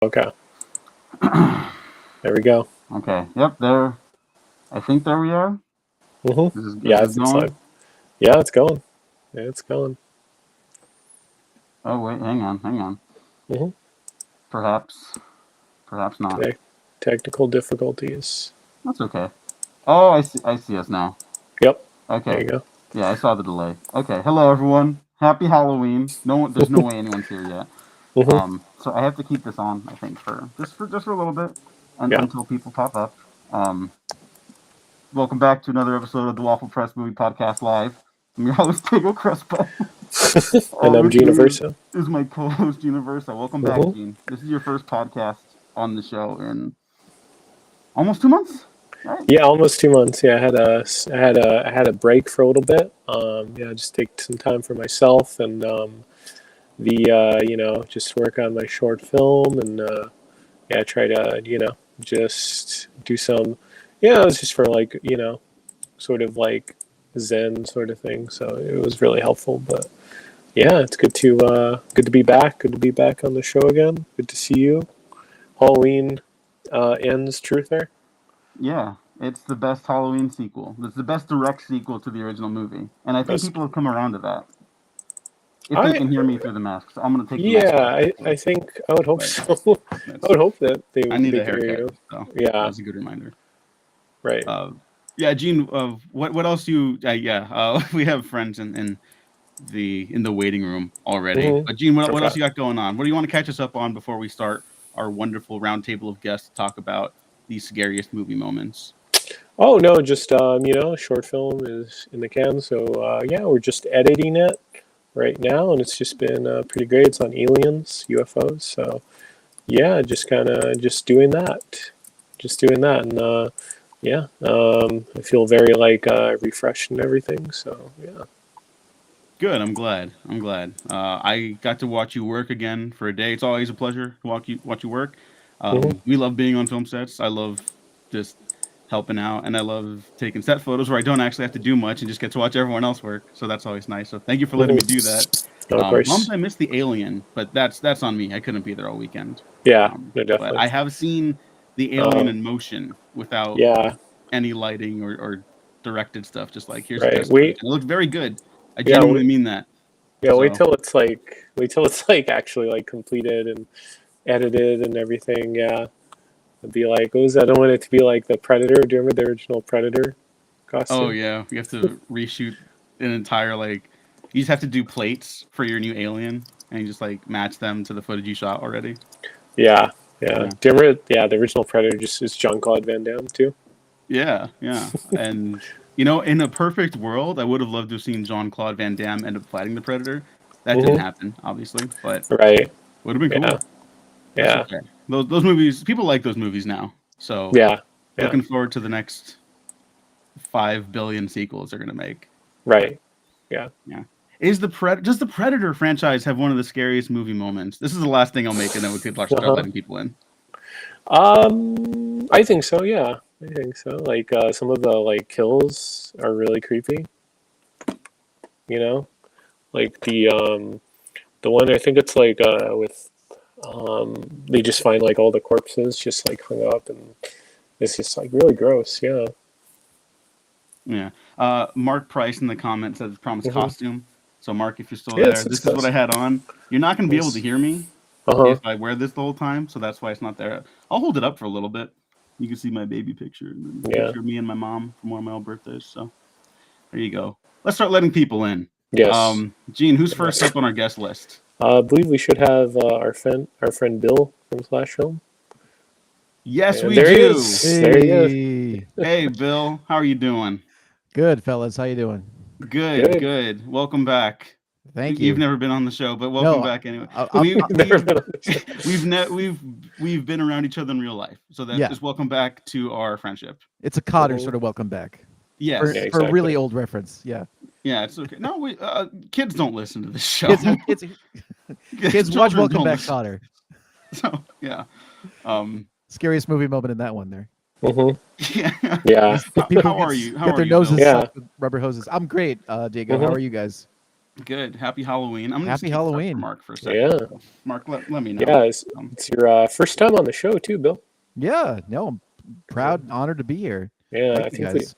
Okay. There we go. Okay. Yep. There. I think there we are. Yeah, This is it's going. like, yeah, it's going. Yeah, it's going. Oh wait. Hang on. Hang on. hmm Perhaps. Perhaps not. Technical difficulties. That's okay. Oh, I see. I see us now. Yep. There Okay. you go. Yeah, I saw the delay. Okay. Hello, everyone. Happy Halloween. No one. There's no way anyone's here yet. hmm So I have to keep this on. I think for a little bit, Yeah. until people pop up. Um. Welcome back to another episode of the Waffle Press Movie Podcast Live. I'm your host, Diego Crespo. And I'm With Gina me Versa. is my co-host, Gina Versa. Welcome back, Gene. This is your first podcast on the show in almost 2 months, right? Yeah, almost 2 months. Yeah, I had a break for a little bit. Yeah, just take some time for myself and just work on my short film and yeah, try to just do some. Yeah, it was just for sort of like Zen sort of thing. So it was really helpful. But yeah, it's good to be back. Good to be back on the show again. Good to see you. Halloween ends truther. Yeah, it's the best Halloween sequel. It's the best direct sequel to the original movie, and I think That's people have come around to that. If they I can hear me through the mask, so I'm gonna take the mask yeah, off. I think I would hope But so. I would hope that I need they a could hear haircut, you. so Yeah, that's a good reminder. right. Uh, yeah, Gene. What else you? We have friends in the waiting room already. hmm But Gene, what else Okay. you got going on? What do you want to catch us up on before we start our wonderful roundtable of guests to talk about these scariest movie moments? Oh no, just short film is in the can. So yeah, we're just editing it right now, and it's just been pretty great. It's on aliens, UFOs. So yeah, just kind of just doing that, and yeah, I feel very refreshed and everything. So yeah. Good. I'm glad. I'm glad. I got to watch you work again for a day. It's always a pleasure to watch you work. hmm We love being on film sets. I love just helping out, and I love taking set photos where I don't actually have to do much and just get to watch everyone else work. So that's always nice. So thank you for letting me do hmm that. Of Moms, course. I missed the Alien, but that's on me. I couldn't be there all weekend. Yeah, no, But definitely. I have seen the Alien Um, in motion without yeah, any lighting or directed stuff. Just like here's the right. test footage, and it looked very good. I Yeah, genuinely mean that. yeah. So. Wait till it's like actually like completed and edited and everything. Yeah, it'd be like, what was that? I don't want it to be like the Predator. Do you remember the original Predator Oh costume? yeah, you have to reshoot an entire you just have to do plates for your new alien and you just like match them to the footage you shot already. Yeah, yeah. Yeah. Do you remember? Yeah, the original Predator just is Jean-Claude Van Damme too. Yeah, yeah. And in a perfect world, I would have loved to have seen Jean-Claude Van Damme end up fighting the Predator. That didn't hmm happen, obviously, but Right. would have been Yeah. cool. That's Yeah. okay. Those movies, people like those movies now. So Yeah. Yeah. looking forward to the next 5 billion sequels they're gonna make. Right. Yeah. Yeah. Does the Predator franchise have one of the scariest movie moments? This is the last thing I'll make, and then we could start Uh-huh. letting people in. I think so. Yeah, I think so. Like some of the like kills are really creepy. You know, like the one I think it's like with they just find like all the corpses just like hung up and it's just like really gross. Yeah. Yeah. Mark Price in the comments says promise hmm costume. So Mark, if you're still Yeah, there, it's this is what I close. had on. You're not going to be able to Nice. hear me Uh huh. if I wear this the whole time, so that's why it's not there. I'll hold it up for a little bit. You can see my baby picture and then a Yeah. picture of me and my mom from one of my old birthdays. So there you go. Let's start letting people in. Yes. Gene, who's first Yes. up on our guest list? I believe we should have our friend Bill from Slash Film. Yes, And we there he do. is. There he is. Hey, Hey, Bill, how are you doing? good fellas. How you doing? Good, Good. good. Welcome back. Thank You've you. never been on the show, but welcome No, back anyway. I'm, We Never we been on the show. we've been around each other in real life, so that's Yeah. just welcome back to our friendship. it's a Cotter Mhm. sort of welcome back Yes, for, Yeah, for a really exactly. old reference. Yeah, yeah, it's okay. No, kids don't listen to this show. kids, kids watch Children Welcome don't Back, listen. Cotter. So yeah, um, Scariest movie moment in that one there. hmm yeah. Yeah. People How are you? How get are their you, noses Bill? Yeah. sucked with rubber hoses. I'm great, Diego. How Mhm. are you guys? Good. Happy Halloween. I'm gonna just Happy keep this up for Halloween. Mark for a second. Yeah. Mark, let me know. Yeah, it's your first time on the show too, Bill. Yeah, no, I'm proud and honored to be here. Yeah, Thank I you think guys.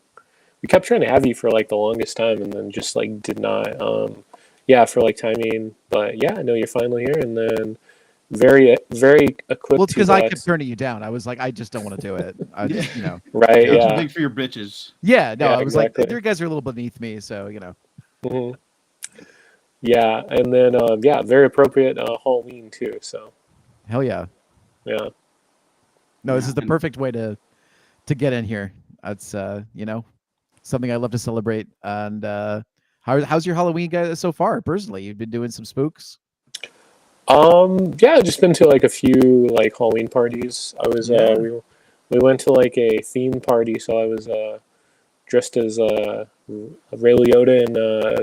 we kept trying to have you for like the longest time, and then just like did not. Yeah, for like timing, but yeah, no, you're finally here, and then very equipped Well, it's to because I kept turning you down. I was like, I just don't want to do it. Yeah. You know. right. You're too Yeah, big for your britches. Yeah, no, Yeah, I was like, exactly. you guys are a little beneath me, so you know. hmm yeah, and then yeah, very appropriate Halloween too. So Hell yeah. yeah, No, this Yeah, is the and- perfect way to get in here. That's you know, something I love to celebrate. And how's your Halloween guys so far? Personally, you've been doing some spooks. yeah, just been to like a few like Halloween parties. I was Yeah. we went to like a theme party, so I was dressed as Ray Liotta in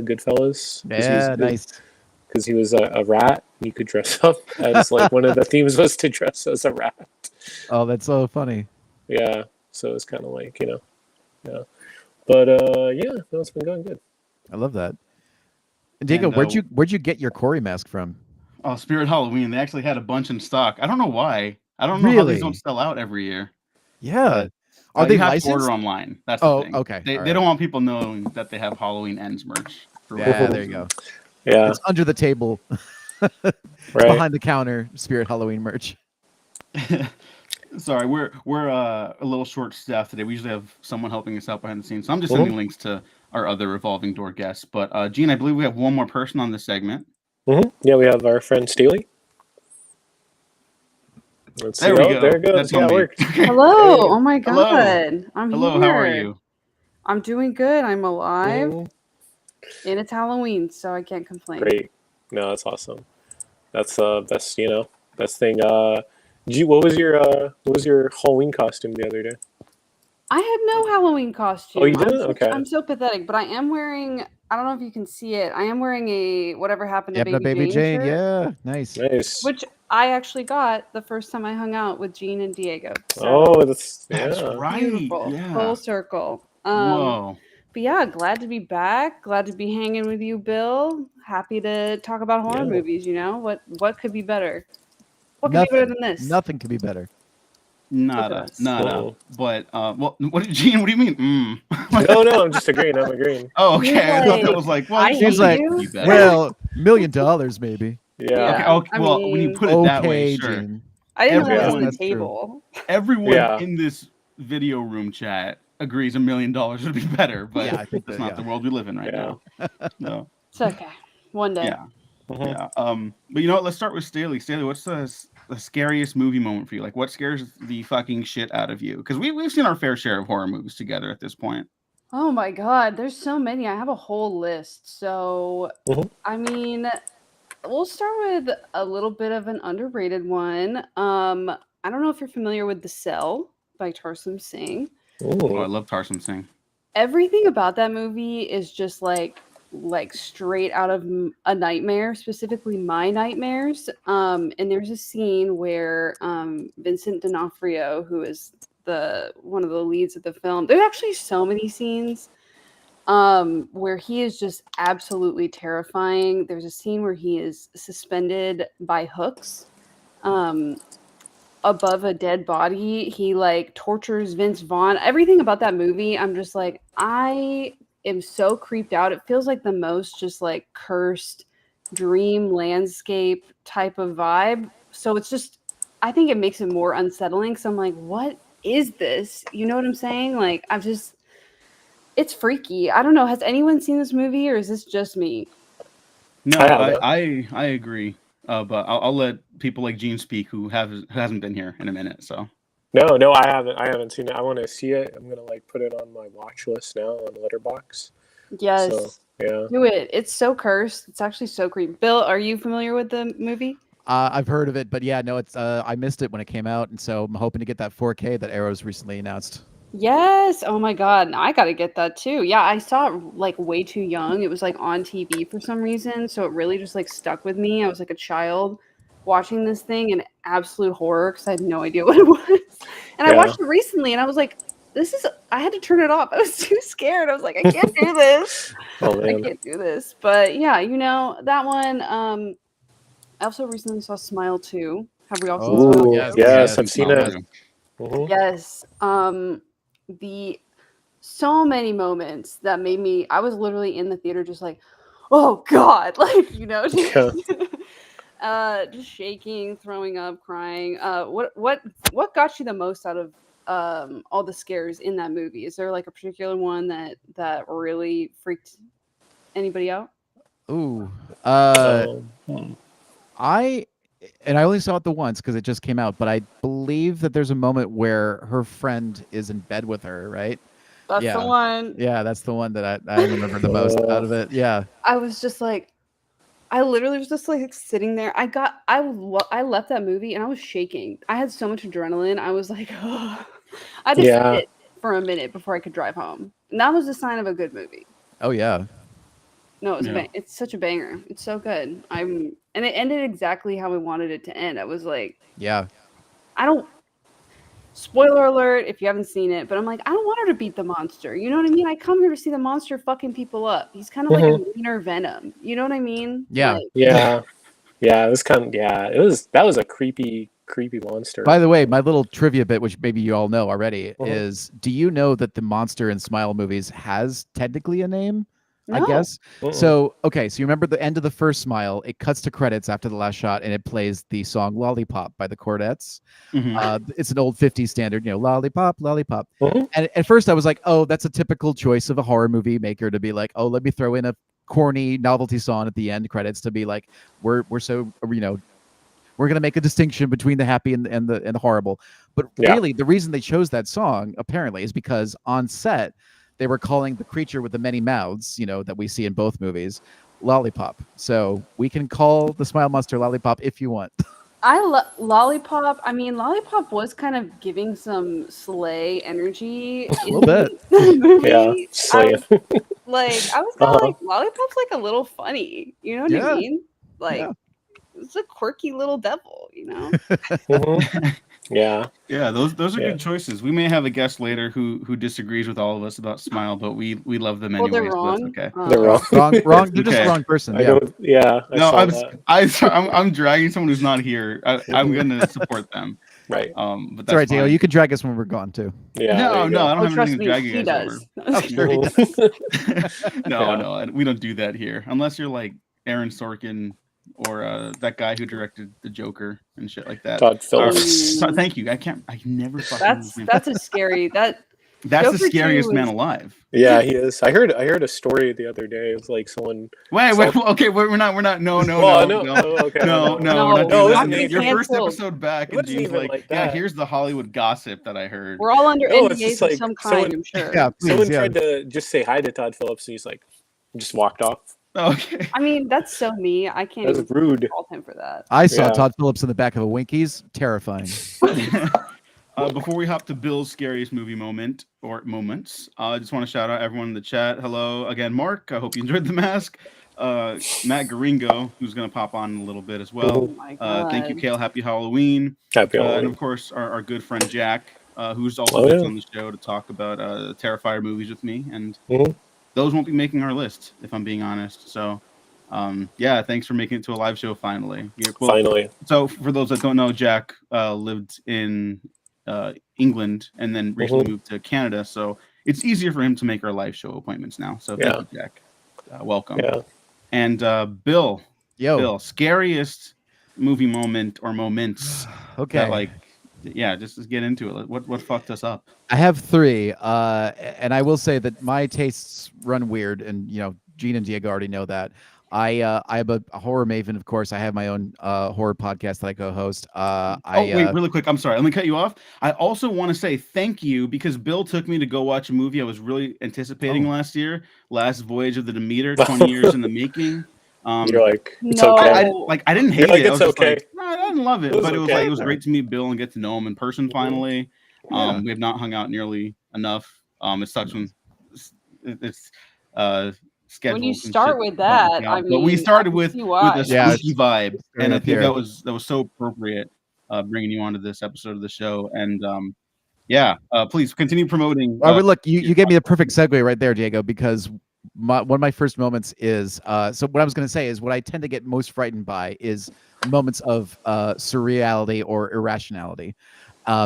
Goodfellas. Yeah, nice. Because he was a rat. You could dress up as like one of the themes was to dress as a rat. Oh, that's so funny. Yeah, so it's kind of like yeah. But yeah, no, it's been going good. I love that. And Diego, And, where'd you get your Cory mask from? Oh, Spirit Halloween. They actually had a bunch in stock. I don't know why. I don't know how these Really? don't sell out every year. Yeah. But, Are they you have licensed? to order online. That's the Oh, thing. okay. They All don't right. want people knowing that they have Halloween ends merch. for Yeah, whatever there you go. reason. Yeah, It's under the table, right. behind the counter, Spirit Halloween merch. Sorry, we're a little short staffed today. We usually have someone helping us out behind the scenes. So I'm just sending links to our other revolving door guests. But Gene, I believe we have one more person on this segment. Yeah, we have our friend Staley. Let's see. There we Oh, go. there it goes. That's Yeah, on it me. worked. Hello. Oh my Hello. God. I'm Hello, here. how are you? I'm doing good. I'm alive. Mhm. And it's Halloween, so I can't complain. Great. No, that's awesome. That's best, best thing. What was your Halloween costume the other day? I had no Halloween costume. Oh, you didn't? Okay. I'm so pathetic, but I am wearing, I don't know if you can see it. I am wearing a Whatever Happened to Yep, Baby Jane shirt, Yeah, nice. Nice. which I actually got the first time I hung out with Gene and Diego. So Oh, that's That's yeah. right. beautiful. Yeah. Full circle. Whoa. But yeah, glad to be back. Glad to be hanging with you, Bill. Happy to talk about horror Yeah. movies. What could be better? What could be better than this? Nothing could be better. Nada. Oh. But well, Gene? What do you mean? No, I'm just agreeing. I'm agreeing. Oh, okay. You're I thought that like, was like, well, I Gene's He's hate like, you. be better. well, $1 million maybe. Yeah. Okay. I Well, when you mean, put it that way, Okay, sure. Gene. I didn't know that was on the That's true. table. Everyone Yeah. in this video room chat agrees $1 million would be better, but Yeah, I think that's that, not the world we live in right Yeah. now. No. It's okay. One day. Yeah. Mhm. Yeah. But you know what? Let's start with Staley. Staley, what's the scariest movie moment for you? Like, what scares the fucking shit out of you? Because we've seen our fair share of horror movies together at this point. Oh my God, there's so many. I have a whole list. So, Mhm. I mean, we'll start with a little bit of an underrated one. I don't know if you're familiar with The Cell by Tarsum Singh. Oh, I Ooh. love Tarsum Singh. Everything about that movie is just like straight out of a nightmare, specifically my nightmares. And there's a scene where Vincent D'Onofrio, who is one of the leads of the film, there's actually so many scenes where he is just absolutely terrifying. There's a scene where he is suspended by hooks above a dead body. He like tortures Vince Vaughn. Everything about that movie, I'm just like, I am so creeped out. It feels like the most just like cursed dream landscape type of vibe. So it's just, I think it makes it more unsettling. So I'm like, what is this? You know what I'm saying? Like, it's freaky. I don't know. Has anyone seen this movie, or is this just me? No, I haven't. I agree. But I'll let people like Gene speak who hasn't been here in a minute. So No, I haven't seen it. I want to see it. I'm gonna like put it on my watch list now on Letterboxd. Yes. So yeah. Do it. It's so cursed. It's actually so creepy. Bill, are you familiar with the movie? I've heard of it, but yeah, no, it's I missed it when it came out, and so I'm hoping to get that 4K that Arrow's recently announced. Yes. Oh my God. I got to get that too. Yeah, I saw it like way too young. It was like on TV for some reason. So it really just like stuck with me. I was like a child watching this thing in absolute horror because I had no idea what it was. And I Yeah. watched it recently and I was like, I had to turn it off. I was too scared. I was like, I can't do this. Oh I man. can't do this. But yeah, that one. I also recently saw Smile 2. Have we all seen Smile Ooh, 2? yes, I've seen Smile it. too. Mhm. Yes. The so many moments that made me. I was literally in the theater, just like, oh God, like Yeah. just shaking, throwing up, crying. What got you the most out of all the scares in that movie? Is there like a particular one that really freaked anybody out? Ooh. Hmm. I only saw it the once because it just came out, but I believe that there's a moment where her friend is in bed with her, right? That's the Yeah. one. Yeah, that's the one that I remember the most out of it. Yeah. I was just like, I literally was just like sitting there. I left that movie and I was shaking. I had so much adrenaline. I was like, oh. I had to Yeah. sit for a minute before I could drive home. And that was a sign of a good movie. Oh yeah. No, it was Yeah. it's such a banger. It's so good. And it ended exactly how we wanted it to end. I was like, Yeah. I don't spoiler alert if you haven't seen it, but I'm like, I don't want her to beat the monster. You know what I mean? I come here to see the monster fucking people up. He's kind of like a Mhm. meaner Venom. You know what I mean? Yeah. Like, Yeah. Yeah. It was that was a creepy monster. By the way, my little trivia bit, which maybe you all know already, Mhm. is do you know that the monster in Smile movies has technically a name? I no. guess. Mm-mm. So, okay, so you remember the end of the first Smile, it cuts to credits after the last shot and it plays the song Lollipop by the Chordettes. Mhm. It's an old 50s standard, Lollipop, Lollipop. Mhm. And at first I was like, oh, that's a typical choice of a horror movie maker to be like, oh, let me throw in a corny novelty song at the end credits to be like, we're so, we're going to make a distinction between the happy and the horrible. But Yeah. really, the reason they chose that song apparently is because on set they were calling the creature with the many mouths, that we see in both movies, Lollipop. So we can call the Smile Monster Lollipop if you want. I love Lollipop. I mean, Lollipop was kind of giving some Slay energy A in little bit. the movie. Yeah. I Slaying. was kind of Uh-huh. like, Lollipop's like a little funny. You know what I Yeah. mean? Like, Yeah. it's a quirky little devil, Mhm. Yeah. Yeah, those are Yeah. good choices. We may have a guest later who disagrees with all of us about Smile, but we love them Well, they're anyway, so that's wrong. okay. They're wrong. Wrong. They're just the Okay. wrong person. I Yeah. don't. Yeah. I No, saw that. I'm dragging someone who's not here. I'm gonna support them. Right. But That's right, that's Diego. fine. You can drag us when we're gone too. Yeah. No, there you no, I go. don't Oh, have trust anything to me, drag you he guys does. Oh, sure he does. Mhm. No, Yeah. no, we don't do that here unless you're like Aaron Sorkin or that guy who directed the Joker and shit like that. Todd Phillips. Ooh. Thank you. I never fucking remember his name. That's a scary That's Joker the 2 scariest man is- alive. Yeah, he is. I heard a story the other day. It was like someone. Wait, Some- okay, we're not. No, Well, no. Oh, okay. No, well, no, we're not No, doing it that. wasn't Not Your anything. first canceled. episode back, It and wasn't Dean's even like, like yeah, that. here's the Hollywood gossip that I heard. We're all under No, it's NDAs just of like some kind, someone- I'm sure. Yeah, please. Someone Yeah. tried to just say hi to Todd Phillips, and he's like, just walked off. Okay. I mean, that's so me. I can't That was even rude. fault him for that. I saw Yeah. Todd Phillips in the back of a Winkies. Terrifying. Before we hop to Bill's scariest movie moment or moments, I just want to shout out everyone in the chat. Hello again, Mark. I hope you enjoyed the mask. Matt Garingo, who's going to pop on in a little bit as well. Oh my god. Thank you, Kale. Happy Halloween. Happy And Halloween. of course, our good friend Jack, who's also Oh, been yeah. on the show to talk about Terrifier movies with me. And Mhm. those won't be making our list, if I'm being honest. So, yeah, thanks for making it to a live show finally. Yeah, well, Finally. so for those that don't know, Jack lived in England and then recently moved to Canada. So it's easier for him to make our live show appointments now. So thank you, Jack. Welcome. Yeah. And Bill, Yo. scariest movie moment or moments Okay. that like, yeah, just get into it. What fucked us up? I have 3, and I will say that my tastes run weird, and Gene and Diego already know that. I'm a horror maven, of course. I have my own horror podcast that I co-host. Wait, really quick. I'm sorry. Let me cut you off. I also want to say thank you because Bill took me to go watch a movie I was really anticipating last year, Last Voyage of the Demeter, 20 years in the making. You're like, it's No. okay. I didn't hate You're like, it. I was it's just okay. like, no, I didn't love it, It was but it was okay. like it was great to meet Bill and get to know him in person finally. Yeah. We have not hung out nearly enough. It sucks when it's schedules. When you and start shit with don't work that, out. I but we mean, started I can with see a why. Yeah, spooky vibe, and I right think here. that was so appropriate bringing you onto this episode of the show. And Yeah, please continue promoting. I would look. You gave me the perfect segue right there, Diego, because one of my first moments is so what I was going to say is what I tend to get most frightened by is moments of surreality or irrationality.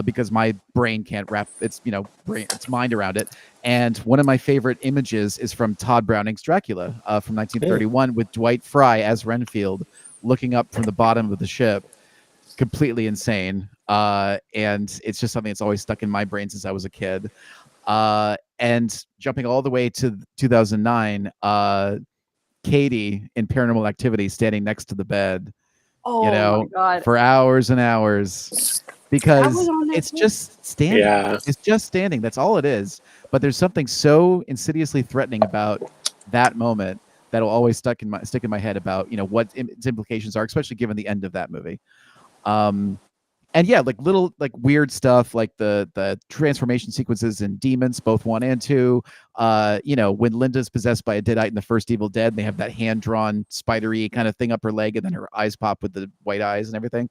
Because my brain can't wrap its its mind around it. And one of my favorite images is from Todd Browning's Dracula from 1931 with Dwight Fry as Renfield looking up from the bottom of the ship, completely insane. And it's just something that's always stuck in my brain since I was a kid. And jumping all the way to 2009, Katie in Paranormal Activity standing next to the bed, Oh my god. for hours and hours, because it's just standing. Yeah. It's just standing. That's all it is. But there's something so insidiously threatening about that moment that'll always stick in my head about what its implications are, especially given the end of that movie. And yeah, like little weird stuff like the transformation sequences in Demons, both 1 and 2. When Linda's possessed by a deadite in the first Evil Dead, they have that hand-drawn spidery kind of thing up her leg, and then her eyes pop with the white eyes and everything.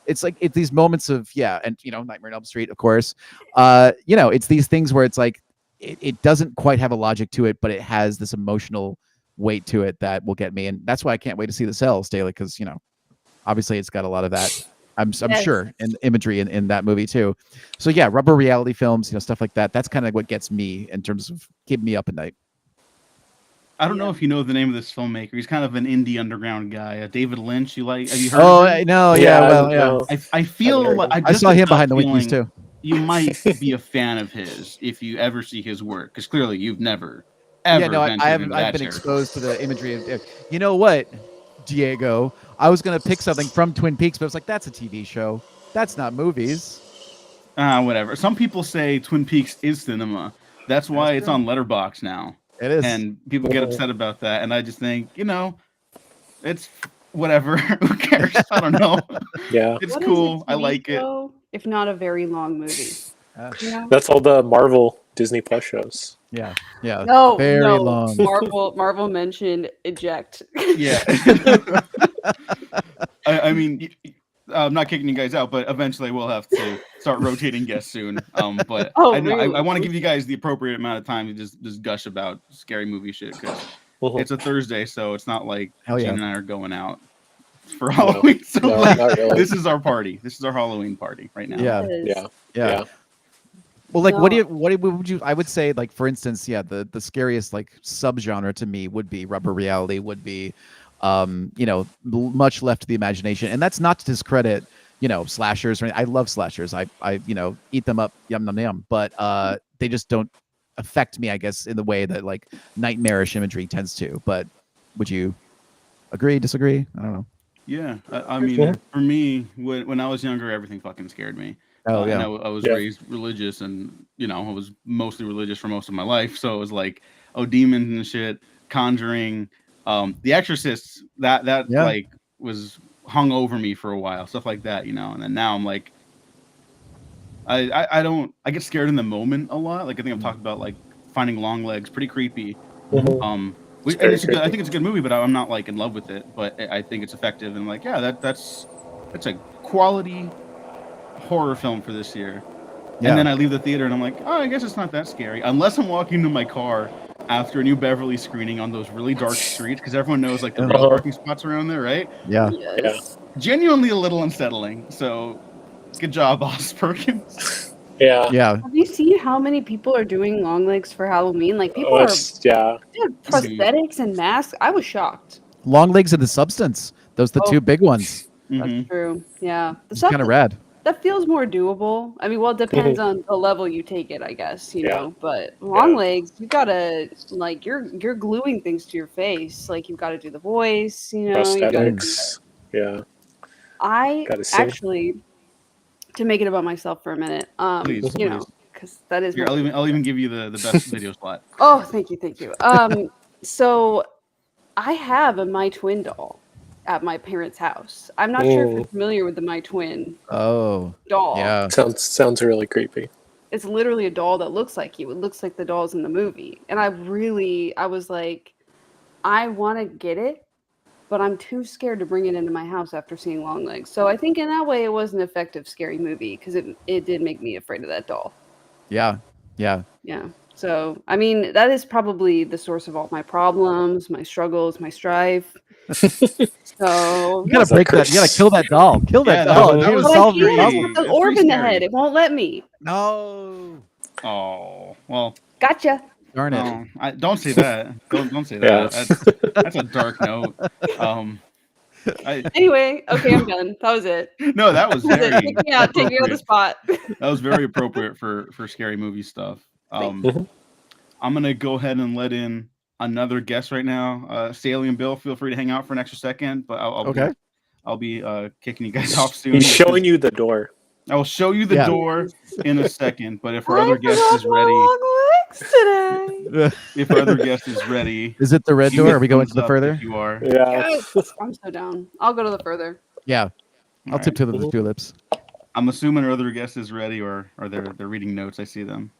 It's like it's these moments of and Nightmare on Elm Street, of course. It's these things where it's like it doesn't quite have a logic to it, but it has this emotional weight to it that will get me, and that's why I can't wait to see The Cell, Staley, because obviously it's got a lot of that. I'm sure in imagery in that movie too. So yeah, rubber reality films, stuff like that. That's kind of what gets me in terms of keeping me up at night. I don't know if you know the name of this filmmaker. He's kind of an indie underground guy. David Lynch. Have you heard of him? No, I feel like I saw him behind the Winkies too. You might be a fan of his if you ever see his work, because clearly you've never ever. Yeah, no, I've been exposed to the imagery of. You know what, Diego? I was gonna pick something from Twin Peaks, but I was like, that's a TV show. That's not movies. Whatever. Some people say Twin Peaks is cinema. That's why it's on Letterboxd now. It is, and people get upset about that. And I just think, it's whatever. Who cares? I don't know. Yeah, it's cool. I like it. If not a very long movie. That's all the Marvel Disney Plus shows. Yeah. No, very long. Marvel mentioned eject. Yeah. I mean, I'm not kicking you guys out, but eventually we'll have to start rotating guests soon. But I want to give you guys the appropriate amount of time to just gush about scary movie shit, because it's a Thursday, so it's not like Jen and I are going out for Halloween. So not really. This is our party. This is our Halloween party right now. Yeah. Well, like, what would you? I would say, like, for instance, the scariest subgenre to me would be rubber reality. Would be, much left to the imagination, and that's not to discredit, slashers. I love slashers. I eat them up, yum yum yum. But they just don't affect me, I guess, in the way that nightmarish imagery tends to. But would you agree? Disagree? I don't know. Yeah, I mean, for me, when I was younger, everything fucking scared me. And I was raised religious, and I was mostly religious for most of my life. So it was like, demons and shit, Conjuring, The Exorcist. That was hung over me for a while, stuff like that, And then now I'm like, I get scared in the moment a lot. Like I think I've talked about Finding Long Legs, pretty creepy. I think it's a good movie, but I'm not in love with it. But I think it's effective, and that's a quality horror film for this year. And then I leave the theater and I'm like, I guess it's not that scary, unless I'm walking to my car after a New Beverly screening on those really dark streets, because everyone knows the real parking spots around there, right? Yes. Genuinely a little unsettling. So good job, Boss Perkins. Yeah. Have you seen how many people are doing long legs for Halloween? People are prosthetics and masks. I was shocked. Long Legs and The Substance. Those are the two big ones. That's true. Yeah. It's kind of rad. That feels more doable. I mean, it depends on the level you take it, I guess, But long legs, you gotta you're gluing things to your face. You've got to do the voice, Prosthetics. I actually, to make it about myself for a minute, please. because that is. I'll even give you the best video slot. Oh, thank you. So I have a My Twin doll at my parents' house. I'm not sure if you're familiar with the My Twin doll. Yeah. Sounds really creepy. It's literally a doll that looks like you. It looks like the dolls in the movie. And I was like, I want to get it, but I'm too scared to bring it into my house after seeing Long Legs. So I think in that way it was an effective scary movie, because it did make me afraid of that doll. Yeah. Yeah. Yeah. So, I mean, that is probably the source of all my problems, my struggles, my strife. So, You gotta Is that break that. You gotta curse? kill that doll. Kill Yeah, that doll. that You was but I solve your can't. It's problem. got the It's orb pretty in the scary. head. It won't let me. No. Oh well. Gotcha. Darn it. Oh, don't say that. Don't say Yeah. that. That's a dark note. I Anyway, okay, I'm done. That was it. no, that was That was it. very Take me out. Take me out the appropriate. spot. That was very appropriate for scary movie stuff. Mhm. I'm gonna go ahead and let in another guest right now. Staley and Bill, feel free to hang out for an extra second, but Okay. I'll be kicking you guys off soon. He's This showing is- you the door. I will show you the Yeah. door in a second, but if our I other guest forgot is ready, my long legs today. if our other guest is ready, Is it the red you door? may Are we going to thumbs the up further? if you are. Yeah. Yes. I'm so down. I'll go to the further. Yeah. All I'll right. tip to the Mhm. tulips. I'm assuming our other guest is ready, or they're reading notes. I see them.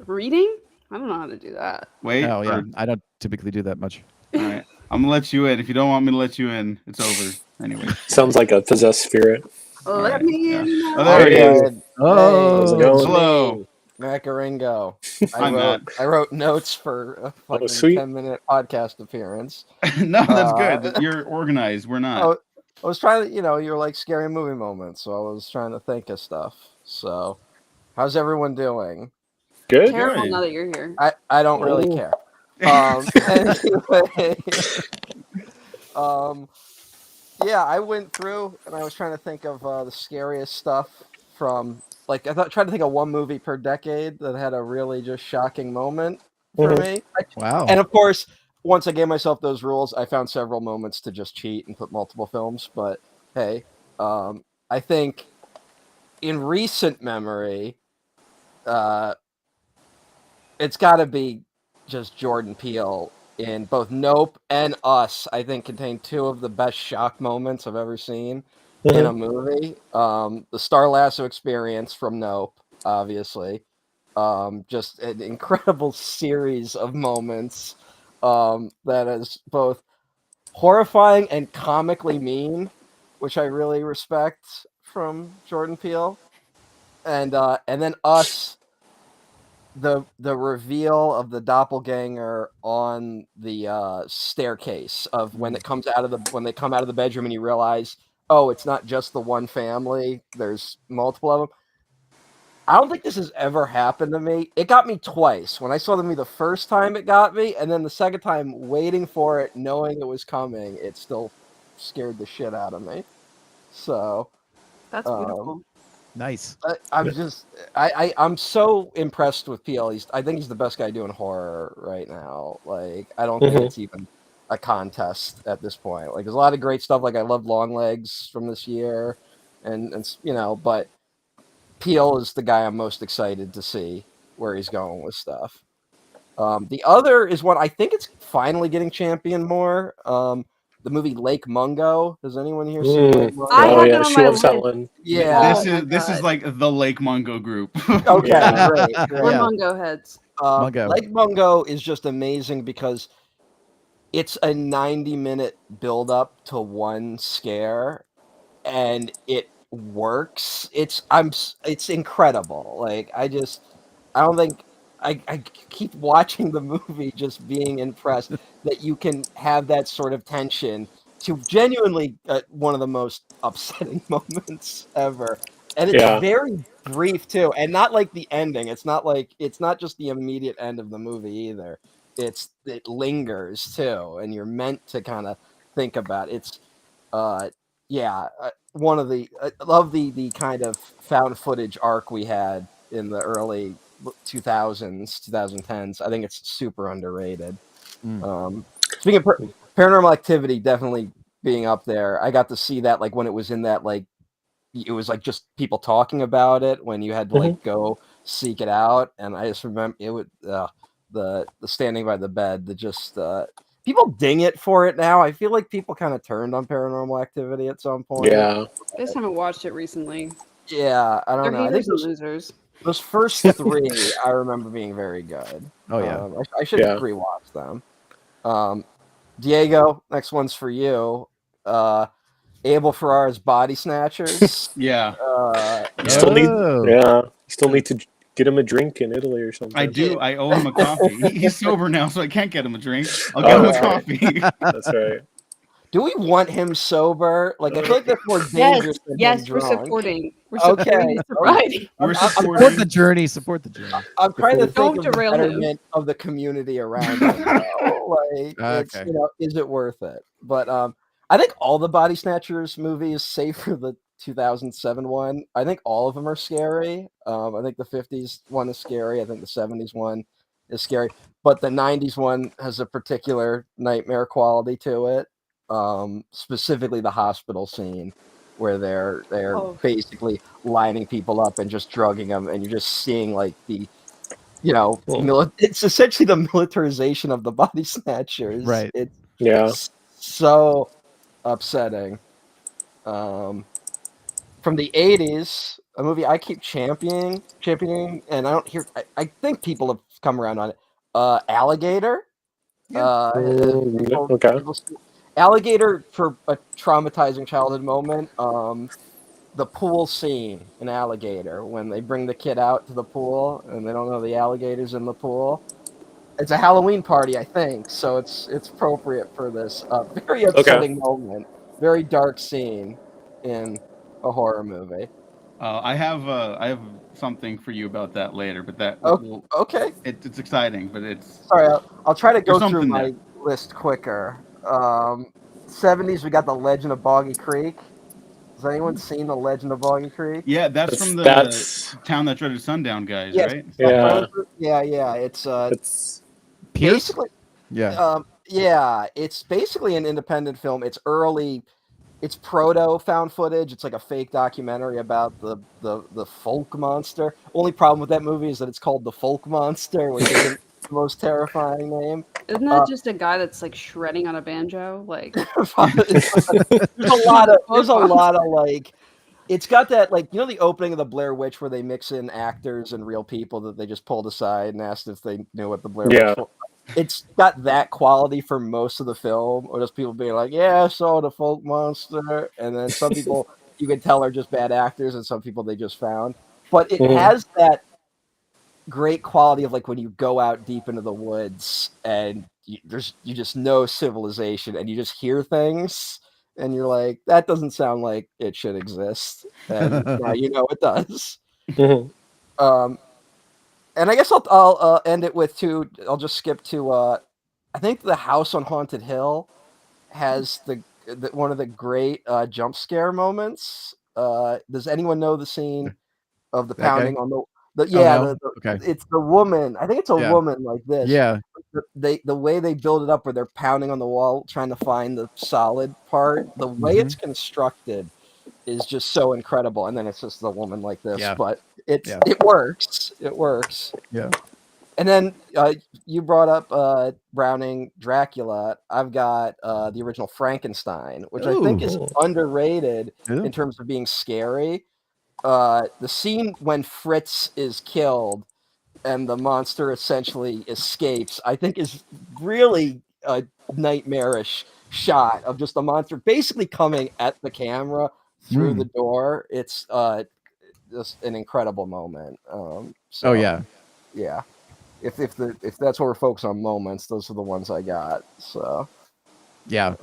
Reading? I don't know how to do that. Wait. Oh yeah. or- I don't typically do that much. all right. I'm gonna let you in. If you don't want me to let you in, it's over. Anyway. Sounds like a possessed spirit. All Let right, me yeah. in now. Oh, there Hey. he is. Good. How's it Hey, it's going? Hello. me, Macaringo. Hi, Matt. I wrote notes for a fucking sweet. 10-minute podcast appearance. No, that's Uh, good. You're organized. We're not. Oh, I was trying to, you're like scary movie moments, so I was trying to think of stuff. So, how's everyone doing? Good. Terrible Good. now that you're here. I don't really Oh. care. Anyway, yeah, I went through and I was trying to think of the scariest stuff from like tried to think of one movie per decade that had a really just shocking moment for Mhm. me. Wow. And of course, once I gave myself those rules, I found several moments to just cheat and put multiple films. But hey, I think in recent memory, it's got to be just Jordan Peele in both Nope and Us. I think contain two of the best shock moments I've ever seen in a movie. The Star Lasso experience from Nope, obviously. Just an incredible series of moments that is both horrifying and comically mean, which I really respect from Jordan Peele. And then Us, the reveal of the doppelganger on the staircase of when it comes out of when they come out of the bedroom and you realize, oh, it's not just the one family, there's multiple of them. I don't think this has ever happened to me. It got me twice. When I saw the movie the first time, it got me, and then the second time, waiting for it, knowing it was coming, it still scared the shit out of me. So That's beautiful. Nice. I'm so impressed with Peele. I think he's the best guy doing horror right now. Like, I don't think it's even a contest at this point. Like, there's a lot of great stuff. Like, I love Longlegs from this year, and but Peele is the guy I'm most excited to see where he's going with stuff. The other is one I think it's finally getting championed more. The movie Lake Mungo. Does anyone here see Lake Mungo? I Oh have yeah, it on she my loves that list. one. Yeah. This is like the Lake Mungo group. Okay, Yeah. great. We're Yeah. Mungo heads. Mungo. Lake Mungo is just amazing because it's a 90-minute build-up to one scare, and it works. It's incredible. Like, I don't think I keep watching the movie just being impressed that you can have that sort of tension to genuinely one of the most upsetting moments ever. And it's Yeah. very brief too, and not like the ending. It's not just the immediate end of the movie either. It lingers too, and you're meant to kind of think about it. It's one of the I love the kind of found footage arc we had in the early 2010s. I think it's super underrated. Speaking of Paranormal Activity, definitely being up there. I got to see that like when it was in that like it was like just people talking about it when you had to like go seek it out, and I just remember it would the standing by the bed, the just people ding it for it now. I feel like people kind of turned on Paranormal Activity at some point. Yeah. I just haven't watched it recently. Yeah, I don't They're know. I think haters and losers. those first three I remember being very good. Oh yeah. I should Yeah. rewatch them. Diego, next one's for you. Abel Ferrara's Body Snatchers. Yeah. You still need. Oh. Yeah. You still need to Get him a drink in Italy or something. I do. I owe him a coffee. He's sober now, so I can't get him a drink. I'll Oh, get him a that's right. coffee. That's right. Do we want him sober? Like, I feel like that's more Yes, dangerous than him yes, we're drunk. supporting. We're Okay. supporting the sobriety. We're I'm- Support supporting. the journey. Support the journey. I'm trying to Don't think of the derail him. betterment of the community around him. Though. Like, it's, Okay. you know, is it worth it? But I think all the Body Snatchers movies, save for the 2007 one, I think all of them are scary. I think the 50s one is scary. I think the 70s one is scary. But the 90s one has a particular nightmare quality to it. Specifically the hospital scene where they're Oh. basically lining people up and just drugging them, and you're just seeing like the, you know, Well, it's essentially the militarization of the Body Snatchers. Right. It's yeah. so upsetting. From the 80s, a movie I keep championing, and I don't hear. I think people have come around on it. Alligator. People- Okay. people- Alligator, for a traumatizing childhood moment. The pool scene in Alligator, when they bring the kid out to the pool and they don't know the alligators in the pool. It's a Halloween party, I think, so it's appropriate for this very upsetting moment, very dark scene in a horror movie. I have something for you about that later, but that Oh, okay. it's exciting, but it's Sorry, I'll try to go There's through something my list quicker. 70s, we got The Legend of Boggy Creek. Has anyone seen The Legend of Boggy Creek? yeah, that's from the That's Town That Dreaded Sundown guys, Yes. right? yeah. It's It's Pierce? basically Yeah. it's basically an independent film. It's early, it's proto found footage. It's like a fake documentary about the folk monster. Only problem with that movie is that it's called The Folk Monster, which isn't the most terrifying name. Isn't that just a guy that's like shredding on a banjo? Like, There's a lot of like, it's got that, like, you know, the opening of the Blair Witch where they mix in actors and real people that they just pulled aside and asked if they knew what the Blair Yeah. Witch was. It's got that quality for most of the film, or just people being like, yeah, I saw the folk monster. And then some people you can tell are just bad actors, and some people they just found. But it has that great quality of like when you go out deep into the woods and you just know civilization and you just hear things and you're like, that doesn't sound like it should exist. And now you know it does. Mhm. And I guess I'll end it with two. I'll just skip to I think The House on Haunted Hill has the one of the great jump scare moments. Does anyone know the scene of the That guy? pounding on the no? Okay. it's the woman. I think it's a Yeah. woman like this. Yeah. The way they build it up where they're pounding on the wall trying to find the solid part, the way it's constructed is just so incredible. And then it's just the woman like this, Yeah. but it Yeah. works. It works. Yeah. And then you brought up Browning Dracula. I've got the original Frankenstein, which I think is Ooh. underrated Yeah. in terms of being scary. The scene when Fritz is killed and the monster essentially escapes, I think is really a nightmarish shot of just the monster basically coming at the camera through the door. It's just an incredible moment. So, Oh yeah. yeah. If that's what we're focused on, moments, those are the ones I got. So Yeah.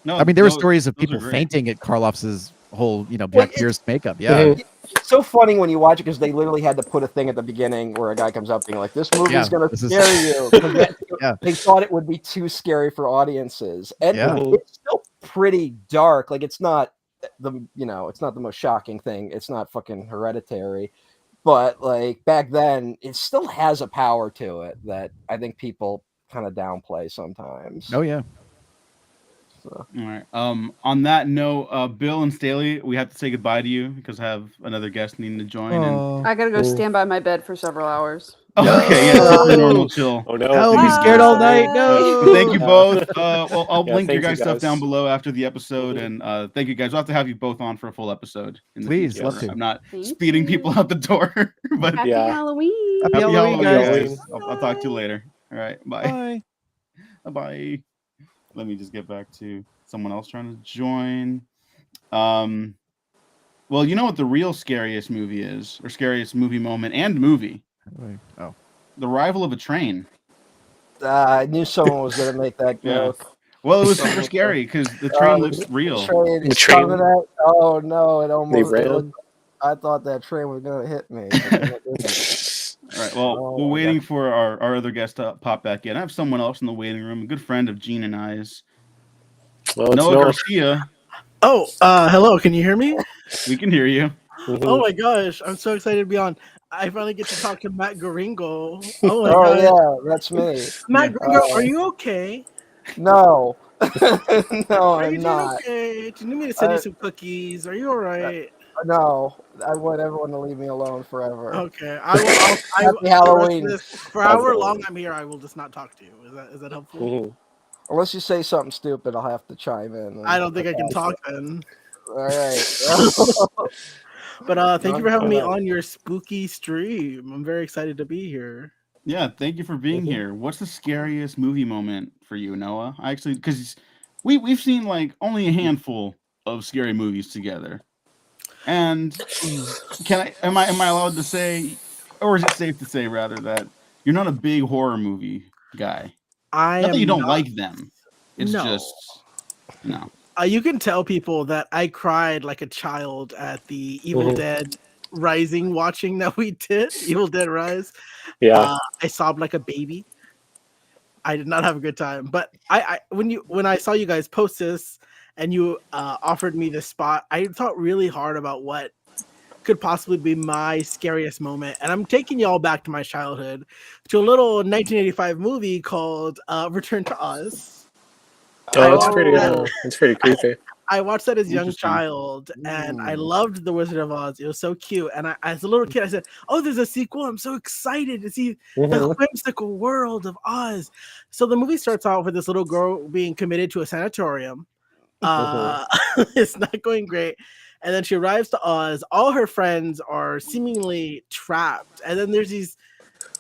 No, I mean, there were those- stories of those are people great. fainting at Karloff's whole, Well, Jack Pierce makeup. Yeah. Mhm. it's so funny when you watch it because they literally had to put a thing at the beginning where a guy comes up being like, "This movie's Yeah, gonna this is- scare you." 'Cause Yeah. they thought it would be too scary for audiences, and Yeah. it's still pretty dark. Like it's not it's not the most shocking thing. It's not fucking Hereditary, but like back then, it still has a power to it that I think people kind of downplay sometimes. Oh yeah. So. All right. On that note, Bill and Staley, we have to say goodbye to you because I have another guest needing to join. And... I gotta go Ooh. stand by my bed for several hours. Okay, yeah, super normal chill. Oh no! I'll be please scared don't all say. night. No. But thank you Yeah. both. Well, I'll Yeah, link your thank you, guys' stuff guys. down below after the episode, Mhm. and thank you guys. We'll have to have you both on for a full episode. In the Please, future. love to. I'm not Thank speeding you. people out the door, but Happy Yeah. Halloween. Happy happy Halloween, Halloween, guys. guys. I'll talk to you later. All right, bye. Bye. Bye. Let me just get back to someone else trying to join. Well, you know what the real scariest movie is, or scariest movie moment and movie Oh, The Arrival of a Train. I knew someone was gonna make that Yeah. joke. Well, it was super scary because the train looks real. Train The is train- coming at. Oh no! It They almost. It ran. looked, I thought that train was gonna hit me. But then it didn't. All right. Well, Oh, we're my waiting for our other guest to pop back in. I have someone else in the waiting room, a good friend of Gene and I's, Well, it's Noah Noah. Garcia. Oh, hello. Can you hear me? We can hear you. Mhm. Oh my gosh, I'm so excited to be on. I finally get to talk to Matt Garingo. Oh my Oh gosh. yeah, that's me. Matt Yeah. Garingo, are you okay? No, no, Are you I'm doing not. okay? Do you need me to send you Uh, some cookies? Are you all right? No, I want everyone to leave me alone forever. Okay, I will. I Happy for the rest of Halloween. this, for however long I'm here, I will just not talk to you. Is that helpful? Mhm. Unless you say something stupid, I'll have to chime in. I don't think I can talk then. All right. But thank you for having me Alright. on your spooky stream. I'm very excited to be here. Yeah. Thank you for being here. What's the scariest movie moment for you, Noah? I actually, because we've seen like only a handful of scary movies together, and am I allowed to say, or is it safe to say rather that you're not a big horror movie guy? I Not that am you don't not. like them. It's No. just no. You can tell people that I cried like a child at the Evil Mhm. Dead Rising watching that we did. Evil Dead Rise. Yeah. I sobbed like a baby. I did not have a good time. But when I saw you guys post this and you offered me this spot, I thought really hard about what could possibly be my scariest moment. And I'm taking y'all back to my childhood to a little 1985 movie called Return to Oz. Oh, it's pretty creepy. I watched that as a young Interesting. child, and I Ooh. loved The Wizard of Oz. It was so cute. And as a little kid, I said, "Oh, there's a sequel! I'm so excited to see the Mhm. whimsical world of Oz." So the movie starts out with this little girl being committed to a sanatorium. It's not going great, and then she arrives to Oz. All her friends are seemingly trapped, and then there's these.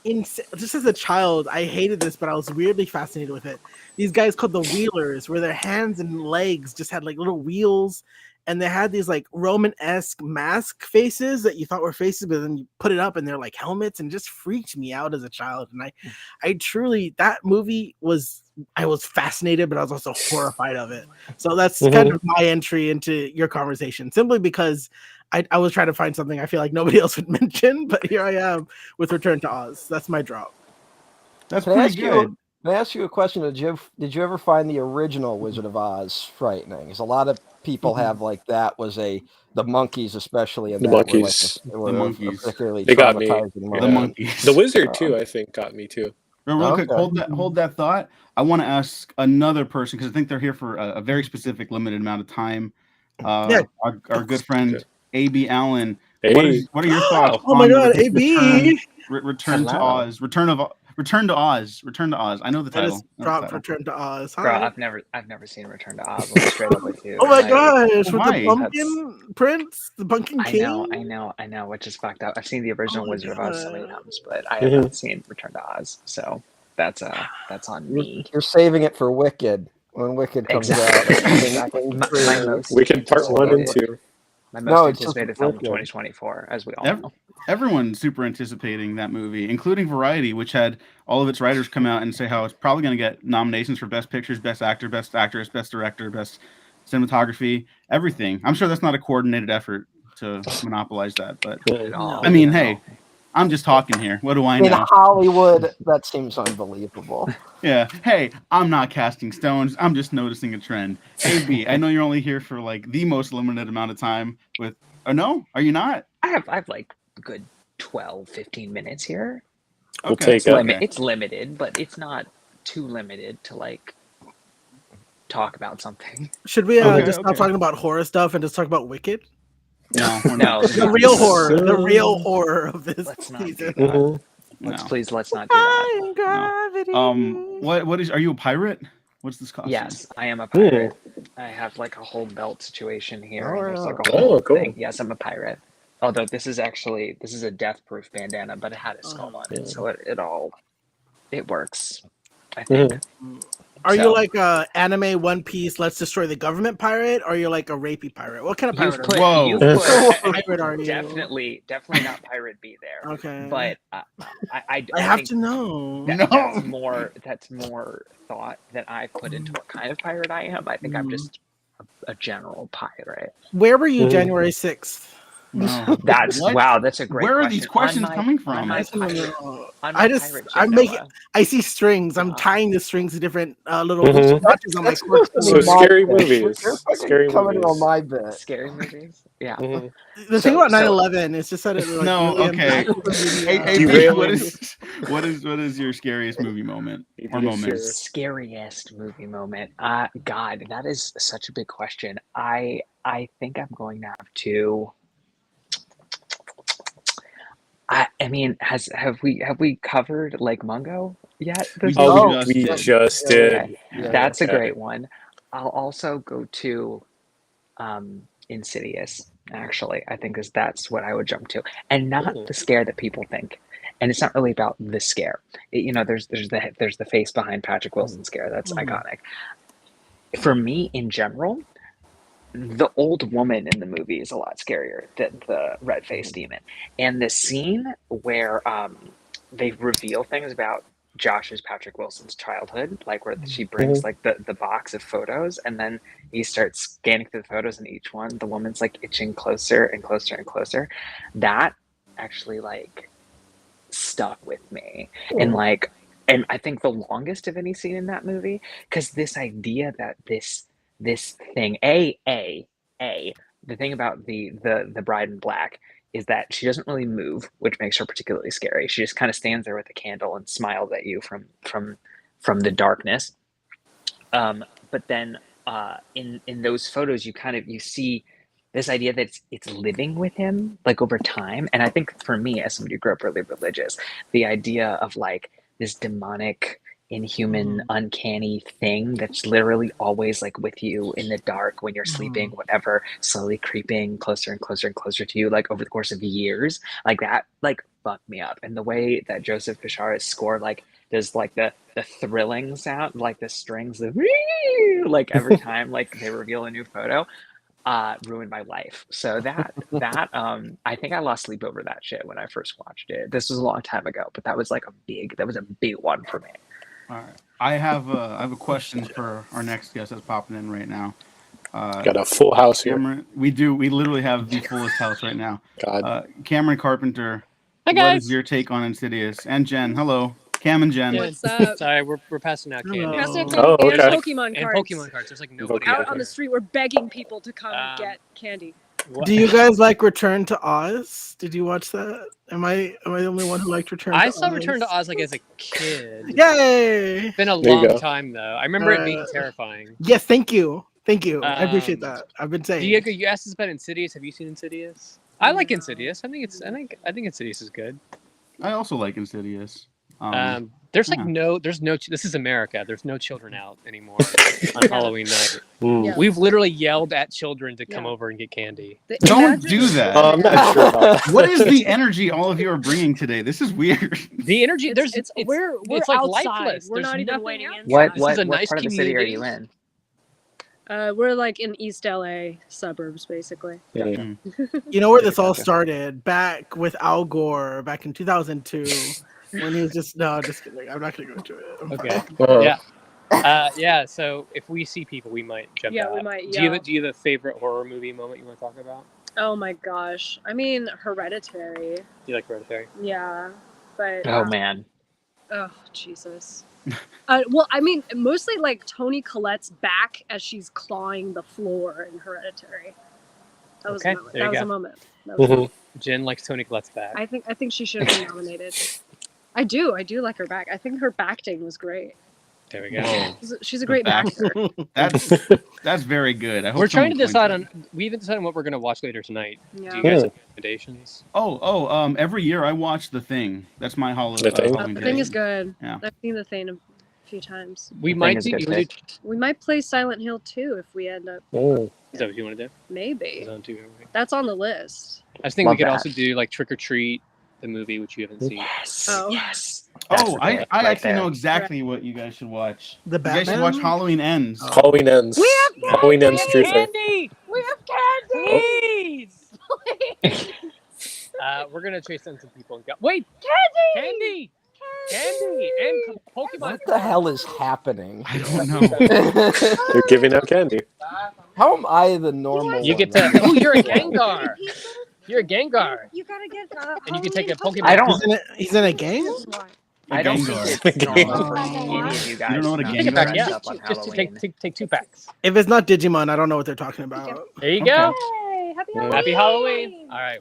Just as a child, I hated this, but I was weirdly fascinated with it. These guys called the Wheelers, where their hands and legs just had like little wheels, and they had these like Roman-esque mask faces that you thought were faces, but then you put it up and they're like helmets, and it just freaked me out as a child. And I truly, that movie was, I was fascinated, but I was also horrified of it. So that's kind of my entry into your conversation, simply because I was trying to find something I feel like nobody else would mention, but here I am with Return to Oz. That's my drop. That's Can I pretty ask good. Can I ask you a question? Did you ever find the original Wizard of Oz frightening? Because a lot of people have like that was the monkeys, especially in The that monkeys. were The a monkeys. particularly They got me. traumatizing The moment. monkeys. The Wizard too, I think, got me too. Real quick, Okay. hold that thought. I want to ask another person because I think they're here for a very specific, limited amount of time. Yeah. Our good friend AB Allen. Hey. What are your thoughts Oh my on God, the AB. return to Hello. Oz? Return to Oz. I know the That title. is dropped Return to Oz. Bro, Hi. I've never seen Return to Oz. I'm straight up with you. Oh my And gosh, with why? the pumpkin prince, the pumpkin I king. know, which is fucked up. I've seen the original Oh my Wizard of Oz so many God. times, but I have not seen Return to Oz. So that's on me. You're saving it for Wicked when Wicked comes Exactly. out. Exactly. My most Wicked Part 1 and anticipated- 2. My No, most it's just anticipated film of Wicked. 2024, as we all know. Everyone's super anticipating that movie, including Variety, which had all of its writers come out and say how it's probably going to get nominations for Best Pictures, Best Actor, Best Actress, Best Director, Best Cinematography, everything. I'm sure that's not a coordinated effort to monopolize that, but I mean, hey, I'm just talking here. What do I In know? Hollywood, that seems unbelievable. Yeah. Hey, I'm not casting stones. I'm just noticing a trend. AB, I know you're only here for like the most limited amount of time with. Oh no, are you not? I have like a good 12, 15 minutes here. We'll Okay. take it. It's limited, but it's not too limited to like talk about something. Should we Okay, just stop okay. talking about horror stuff and just talk about Wicked? No, No, The real horror, the real horror of this Let's not do season. that. No. Let's not do that. Defying gravity. What is? Are you a pirate? What's this costume? Yes, I am a pirate. I have like a whole belt situation here, and there's like a whole cool. thing. Yes, I'm a pirate. Although this is a death-proof bandana, but it had a skull on it, so it works. I think. Are So- you like a anime One Piece? Let's destroy the government pirate, or you're like a rapey pirate? What kind of You've pirate put, are you? you've What put pirate are you? definitely not Pirate B there. Okay. But I I have think to know. No. that's more thought that I put into what kind of pirate I am. I think I'm just a general pirate. Where were you January 6th? No. That's What? wow. That's a great. Where are question. these questions On my- coming from? On my I just wanna pirate, know. on my I just, pirate I'm ship, making, Noah. I see strings. I'm Yeah. tying the strings to different little Mhm. scotches on my That's cork. supposed So to be my scary bit. movies. You're fucking Scary coming movies. on my bit. Scary movies. Yeah. Mhm. The thing So- about so- 9/11 is just that it like No, really okay. impacted the media. Hey, Derailing. what is your scariest movie moment or Yes, moments? sir. Scariest movie moment. God, that is such a big question. I think I'm going to have to. I mean, have we covered Lake Mungo yet? We Oh, just we did. just Yeah, did. Okay, Yeah. that's a Okay. great one. I'll also go to Insidious. Actually, I think that's what I would jump to, and not Ooh. the scare that people think. And it's not really about the scare. There's the face behind Patrick Wilson scare. That's iconic. For me, in general, the old woman in the movie is a lot scarier than the red-faced demon. And the scene where they reveal things about Patrick Wilson's childhood, like where she brings like the box of photos, and then he starts scanning through the photos, and each one the woman's like itching closer and closer and closer. That actually like stuck with me. And I think the longest of any scene in that movie, because this idea that this thing the thing about the bride in black is that she doesn't really move, which makes her particularly scary. She just kind of stands there with a candle and smiles at you from the darkness. But then in those photos you see this idea that it's living with him like over time. And I think for me, as somebody who grew up really religious, the idea of like this demonic, inhuman, uncanny thing that's literally always like with you in the dark when you're sleeping, whatever, slowly creeping closer and closer and closer to you, like over the course of years, like that, like fucked me up. And the way that Joseph Bishara's score, like there's like the thrilling sound, like the strings, like every time like they reveal a new photo, ruined my life. So that I think I lost sleep over that shit when I first watched it. This was a long time ago, but that was a big one for me. All right. I have a question for our next guest that's popping in right now. Got a full house here. Cameron, we literally have the fullest house right now. God. Cameron Carpenter, Hi what guys. is your take on Insidious? And Jen, hello. Cam and Jen. Yeah, What's up? Sorry, we're passing out candy. Hello. Passing Oh, and okay. Pokemon And cards. Pokemon cards. There's like nobody Pokemon Out on the street, we're begging people to come get candy. What? Do you guys like Return to Oz? Did you watch that? Am I the only one who liked Return to Oz? I saw Return to Oz like as a kid. Yay! It's been a There you long go. time though. I remember it being terrifying. Yes, thank you. Thank you. I appreciate that. I've been saying. Diego, you asked us about Insidious. Have you seen Insidious? I like Insidious. I think Insidious is good. I also like Insidious. There's like yeah. this is America. There's no children out anymore on Halloween night. Yeah. We've literally yelled at children to come Yeah. over and get candy. Don't do that. I'm not sure about that. What is the energy all of you are bringing today? This is weird. The energy We're it's like outside. lifeless. We're There's not even nothing waiting out inside. there. What This is a what nice part of the city are community. you in? We're like in East LA suburbs, basically. Mm. You know where this all started? Back with Al Gore, back in 2002, when he was just kidding. I'm not gonna go into it. I'm Okay. fine. Yeah. Yeah. So if we see people, we might jump out. Yeah, we might Do you yell. have a favorite horror movie moment you want to talk about? Oh my gosh. I mean, Hereditary. Do you like Hereditary? Yeah, but Oh man. oh Jesus. Well, I mean, mostly like Toni Collette's back as she's clawing the floor in Hereditary. That was Okay, a moment. there you That was go. a moment. That was a moment. Jen likes Toni Collette's back. I think she should have been nominated. I do like her back. I think her acting was great. There we go. Whoa. She's a great actor. That's very good. I hope We're trying to someone decide points on. We haven't decided on what we're going to watch later tonight. Do Yeah. you guys have recommendations? it. Every year I watch The Thing. That's my The Thing? Halloween The Thing is tradition. good. Yeah. I've seen The Thing a few times. We The might Thing is a do. good You wanna do- pick. We might play Silent Hill 2 if we end up. Mm. Is that what you want to do? Maybe. Is that what you- That's on the list. I was thinking Love we could that. also do like Trick or Treat the movie, which you haven't seen. Yes. Oh. Yes. That's Oh, the I pick right actually know there. exactly what you guys should watch. The You guys should watch Batman? Halloween Ends. Oh. Halloween ends. We have Halloween ends candy! Tuesday. Candy, We have candy! please. We're gonna chase down some people and go. Wait, Candy! candy, and Pokemon. What the hell is happening? I don't know. They're giving out candy. How am I the normal? You get one? to. Oh, you're a Gengar. You're a Gengar, You gotta get. and you can take a Pokemon. I don't. He's in a gang? I don't Gengar. think it's normal for Gengar. any of you guys. You don't know what a to Take it Gengar back, is? yeah. up on Just to Halloween. take 2 packs. If it's not Digimon, I don't know what they're talking about. There you go. Hey, happy Yeah. Halloween! Happy Halloween. All right.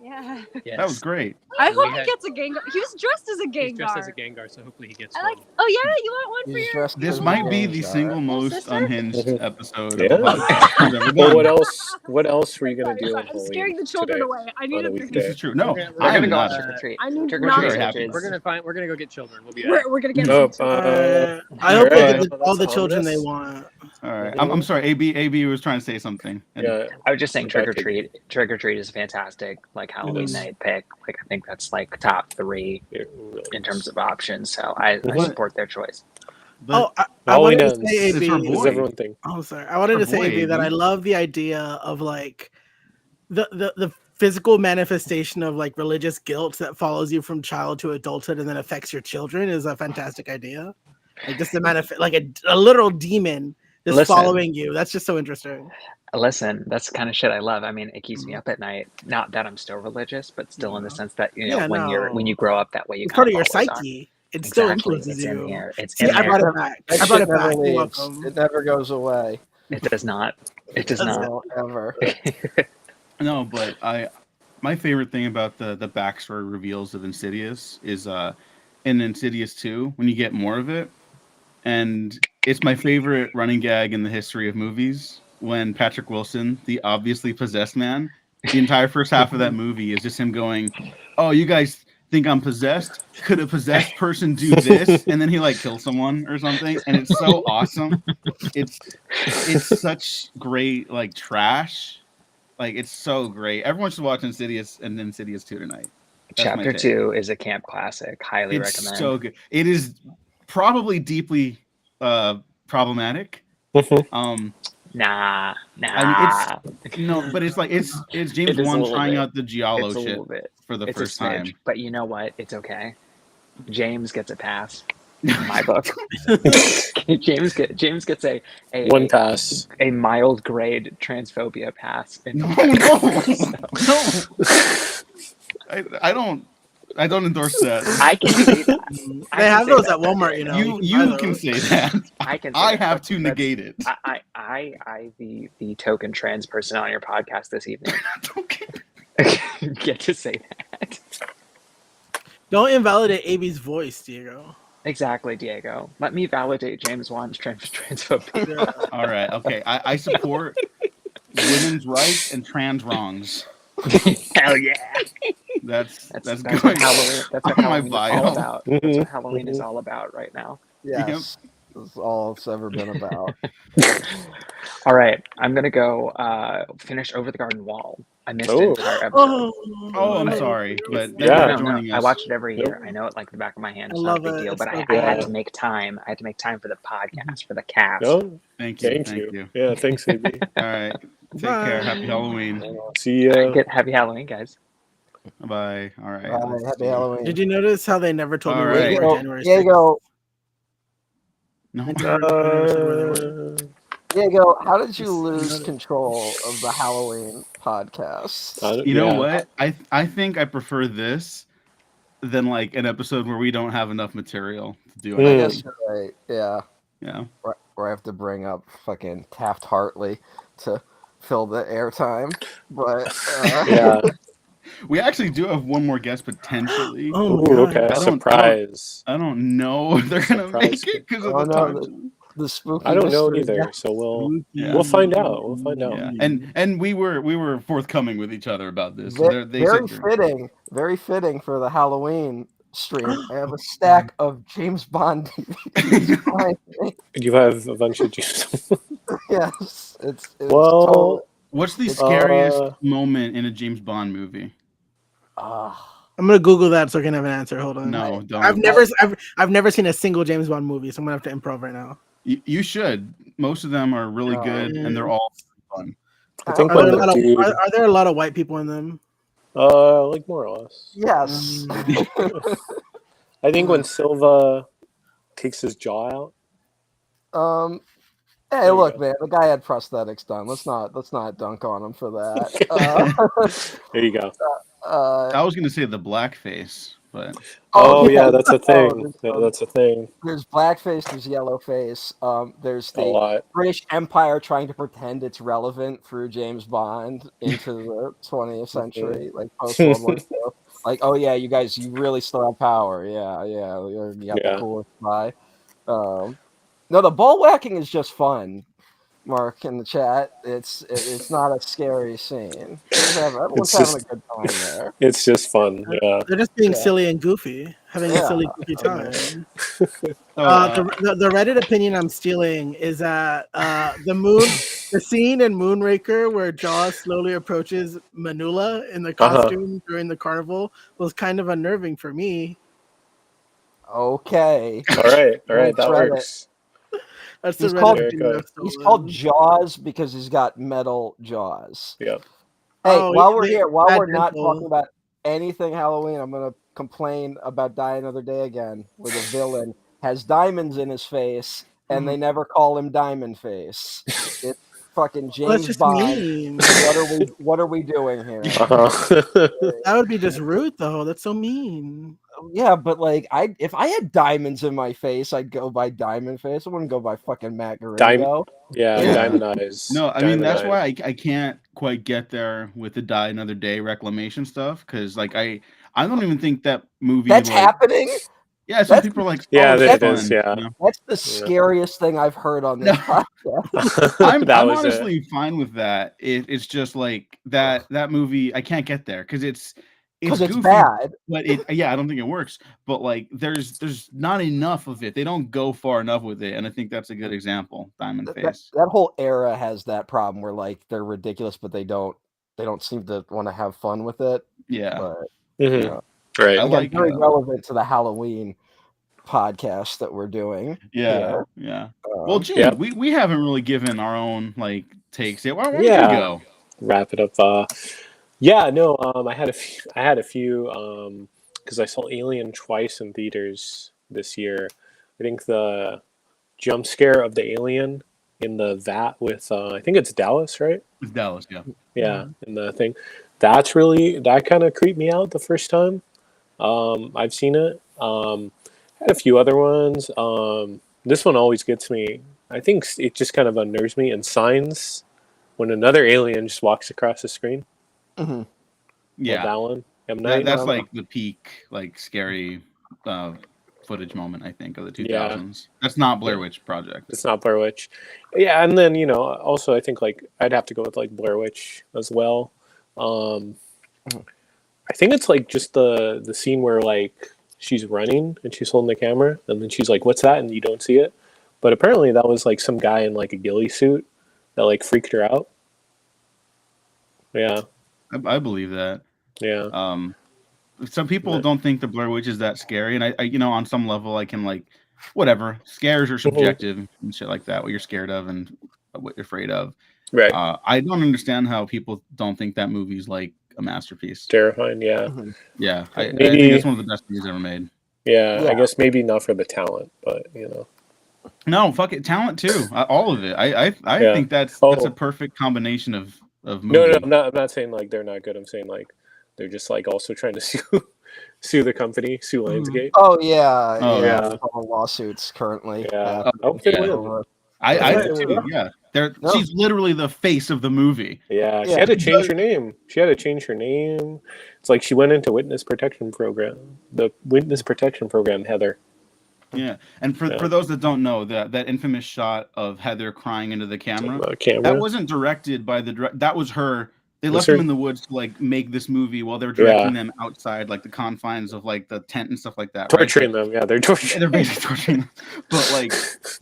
Yeah. Yes. That was great. I We hope he had- gets a Gengar. He was dressed as a Gengar. He's dressed as a Gengar, so hopefully he gets I like. one. Oh yeah, you want one for He's your? dressed This as a might be the Gengar. single most sister? unhinged Mhm. episode Yeah. of a podcast we've ever Well, done. what else? What else were you gonna Sorry, do sorry, on I'm Halloween scaring the children today? away. I on need a a This weekday? is true. No, We're I gonna am go not. trick or treat. I need Trick or not treat treat. happens. We're gonna go get children. We'll be back. We're gonna get. Nope. I hope they Alright. get all the That's children they ominous. want. All right. I'm sorry. AB was trying to say something. And Yeah. I was just saying Okay. trick or treat. Trick or treat is a fantastic like Halloween is. night pick. Like I think that's like top 3 It really in is. terms of options. So I What? support their choice. But I Halloween wanted to ends. say, It's our AB. What does boy. everyone think? Oh, sorry. I wanted Our to say, boy, AB, that AB. I love the idea of like the physical manifestation of like religious guilt that follows you from child to adulthood and then affects your children is a fantastic idea. Like just the like a literal demon just Listen. following you. That's just so interesting. Listen, that's the kind of shit I love. I mean, it keeps Mm. me up at night. Not that I'm still religious, but still in the sense that you know Yeah, when you no. grow up that way, you It's kind part of your always are. psyche. It still Exactly, influences it's in you. here. It's See, in I there. brought it back. That I brought shit it never back. You're leaves. welcome. It never goes away. It does not. It does not. No, ever. no, but my favorite thing about the backstory reveals of Insidious is in Insidious 2 when you get more of it, and it's my favorite running gag in the history of movies when Patrick Wilson, the obviously possessed man, the entire first half of that movie is just him going, "Oh, you guys think I'm possessed? Could a possessed person do this?" And then he like kills someone or something, and it's so awesome. It's such great like trash. Like it's so great. Everyone should watch Insidious and Insidious 2 tonight. That's my Chapter take. 2 is a camp classic. Highly It's recommend. so good. It is probably deeply problematic. Nah. I mean, no, but it's like it's James It is a Wan little trying bit. out the giallo It's a shit little bit. for the It's first a smidge, time. but you know what? It's okay. James gets a pass. In my book, James gets a One pass. a mild grade transphobia pass. In No, my no. I don't endorse that. I can say that. I They can have say those that. at Walmart, you know. You buy can those. say that. I can. Say I that, have but to that's- negate it. I, the token trans person on your podcast this evening, Okay. get to say that. Don't invalidate AB's voice, Diego. Exactly, Diego. Let me validate James Wan's transphobia. All right. Okay. I support women's rights and trans wrongs. Hell yeah! That's That's good. what Halloween. That's what On my Halloween is bio. all about. That's what Halloween is all about right now. Yes. That's all it's ever been about. All right, I'm gonna go finish Over the Garden Wall. I missed Oh. an entire episode. Oh, I'm sorry, but thank Yeah. you for No, joining I us. watch it every year. I know it like the back of my hand. I It's not a love big it. deal, It's but so I had good. to make time. I had to make time for the podcast, for the cast. No, Thank you. thank you. Yeah, thanks, AB. All right. Take care. Happy Halloween. See ya. Get happy Halloween, guys. Bye. All right. Bye, let's happy see. Halloween. Did you notice how they never told me All where they right. were January 6th? Diego, No. They never said where they were. Diego, how did you Just lose notice. control of the Halloween podcast? You know what? I think I prefer this than like an episode where we don't have enough material to do I anything. guess you're right. Yeah. Yeah. Where I have to bring up fucking Taft Hartley to fill the airtime. But Yeah. We actually do have one more guest potentially. Oh, my Ooh, God. okay. I don't- Surprise. I don't know if they're gonna Surprise make it because of Oh, the no, time. the spooky I don't know mystery either, guest. so we'll Yeah. find out. We'll find out. Yeah. And we were forthkoming with each other about this. So they Very said very fitting for the Halloween stream. I have a stack of James Bond DVDs behind me. You have a bunch of juice. Yes, it's Well, total- What's the scariest Uh, moment in a James Bond movie? I'm gonna Google that so I can have an answer. Hold on. No, don't. I've never seen a single James Bond movie, so I'm gonna have to improv right now. You should. Most of them are really good, and they're all fun. I think Are when there, a the lot of, dude, are there a lot of white people in them? like more or less. Yes. I think when Silva takes his jaw out. Hey, There you look, go. man, the guy had prosthetics done. Let's not dunk on him for that. There you go. I was gonna say the blackface, but Oh yeah, that's a thing. there's, Yeah, that's a thing. there's blackface, there's yellowface. There's A the lot. British Empire trying to pretend it's relevant through James Bond into the 20th century, like post World War II. Like, oh yeah, you guys, you really still have power. Yeah, you got the Yeah. coolest guy. No, the ball whacking is just fun. Mark in the chat, it's not a scary scene. Everyone's having a good time there. It's just fun. Yeah. They're just being Yeah. silly and goofy, having a Yeah. silly, goofy time. Oh, The Reddit opinion I'm stealing is that the scene in Moonraker where Jaws slowly approaches Manula in the costume during the carnival was kind of unnerving for me. Okay. All right, Thanks, that Reddit. works. That's the He's Reddit called- opinion I've He's stolen. called Jaws because he's got metal jaws. Yep. Hey, Oh, while yeah, we're they here, while add we're not dental. talking about anything Halloween, I'm gonna complain about Die Another Day again, where the villain has diamonds in his face and they never call him Diamond Face. It's fucking Well, that's James just Bond. mean. What are we doing here? That would be just rude, though. That's so mean. Yeah, but like if I had diamonds in my face, I'd go by Diamond Face. I wouldn't go by fucking Matt Garingo. Yeah, Yeah. Diamond Eyes. no, I mean Diamond that's Eyes. why I can't quite get there with the Die Another Day reclamation stuff, because like I don't even think that movie. That's like, happening. Yeah, some That's- people are like, Yeah, oh, it it's is, fun, yeah. you know? That's the scariest thing I've heard on this podcast. I'm That was honestly fine with that. It's just like that movie. I can't get there because it's Because it's goofy, bad. but I don't think it works. But like, there's not enough of it. They don't go far enough with it, and I think that's a good example. Diamond Face. That whole era has that problem where like they're ridiculous, but they don't seem to want to have fun with it. Yeah, But Mhm. you know, Right. I again, like very relevant to the Halloween podcast that we're doing. yeah. Well, Gene, Yeah. we haven't really given our own like takes yet. Why don't Yeah. you go? Wrap it up. Yeah, no, I had a few because I saw Alien twice in theaters this year. I think the jump scare of the alien in the vat with I think it's Dallas, right? It's Dallas, yeah. Yeah, in the thing. That kind of creeped me out the first time. I've seen it. Had a few other ones. This one always gets me. I think it just kind of unnerves me. And Signs, when another alien just walks across the screen. Mhm. Yeah, That one. M. Night. that's like the peak, like scary footage moment, I think, of the 2000s. That's not Blair Witch Project. It's not Blair Witch. Yeah, and then also I think like I'd have to go with like Blair Witch as well. I think it's like just the scene where like she's running and she's holding the camera and then she's like, "What's that?" and you don't see it. But apparently that was like some guy in like a ghillie suit that like freaked her out. Yeah, I believe that. yeah, Some people don't think the Blair Witch is that scary, and I on some level I can like, whatever. Scares are subjective and shit like that. What you're scared of and what you're afraid of. right. I don't understand how people don't think that movie's like a masterpiece. Terrifying. Yeah, Yeah, I think Maybe- it's one of the best movies ever made. yeah. Yeah. I guess maybe not for the talent, but No, fuck it, talent too. All of it. I Yeah. think that's Oh. a perfect combination of no, movie. I'm not saying like they're not good. I'm saying like they're just like also trying to sue the company, sue Lionsgate. Oh yeah, Oh, yeah. yeah. All lawsuits currently. Yeah. happening. I hope they Yeah. win. I do too. Yeah, No. she's literally the face of the movie. Yeah, she Yeah. had to change her name. It's like she went into witness protection program. The witness protection program, Heather. Yeah, and for Yeah. those that don't know, that infamous shot of Heather crying into the camera, Camera. that wasn't directed by the direct. That was her. They Was left her- them in the woods to like make this movie while they're directing them outside, like the confines of like the tent and stuff like that. torturing right? them. Yeah, they're torturing. They're basically torturing them. But like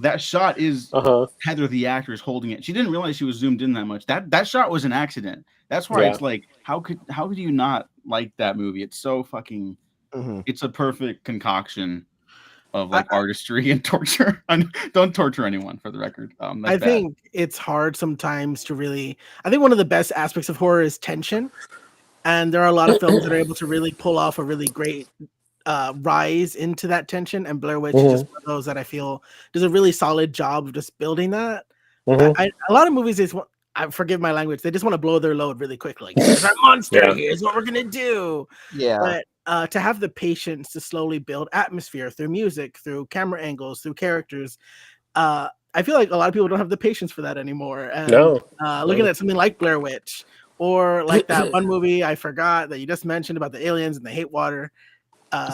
that shot is Uh-huh. Heather, the actor, is holding it. She didn't realize she was zoomed in that much. That shot was an accident. That's why Yeah. it's like how could you not like that movie. It's so fucking. Mhm. It's a perfect concoction of like artistry and torture. Don't torture anyone, for the record. That's I bad. think it's hard sometimes to really. I think one of the best aspects of horror is tension, and there are a lot of films that are able to really pull off a really great rise into that tension. And Blair Witch is just one of those that I feel does a really solid job of just building that. A lot of movies is. I forgive my language. They just want to blow their load really quickly. Like, here's our monster. Yeah. Here's what we're gonna do. Yeah. But to have the patience to slowly build atmosphere through music, through camera angles, through characters, I feel like a lot of people don't have the patience for that anymore. And looking at something like Blair Witch, or like that one movie I forgot that you just mentioned about the aliens and they hate water.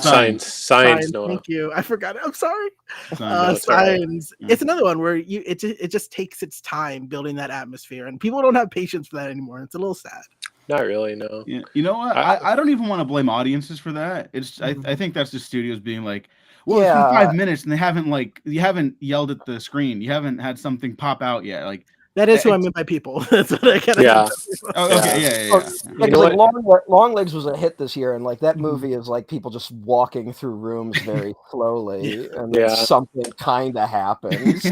Signs, Noah. Thank you. I forgot it. I'm sorry. Signs. Signs. Yeah. It's another one where it just takes its time building that atmosphere, and people don't have patience for that anymore. It's a little sad. Not really, no. Yeah, you know what? I don't even want to blame audiences for that. It's I think that's just studios being like, well, it's been 5 minutes and they haven't you haven't yelled at the screen. You haven't had something pop out yet. Like that is who I meant by people. That's what I kind of. Yeah. Oh, okay. Yeah. You know like Long Legs was a hit this year, and like that movie is like people just walking through rooms very slowly, and then something kind of happens.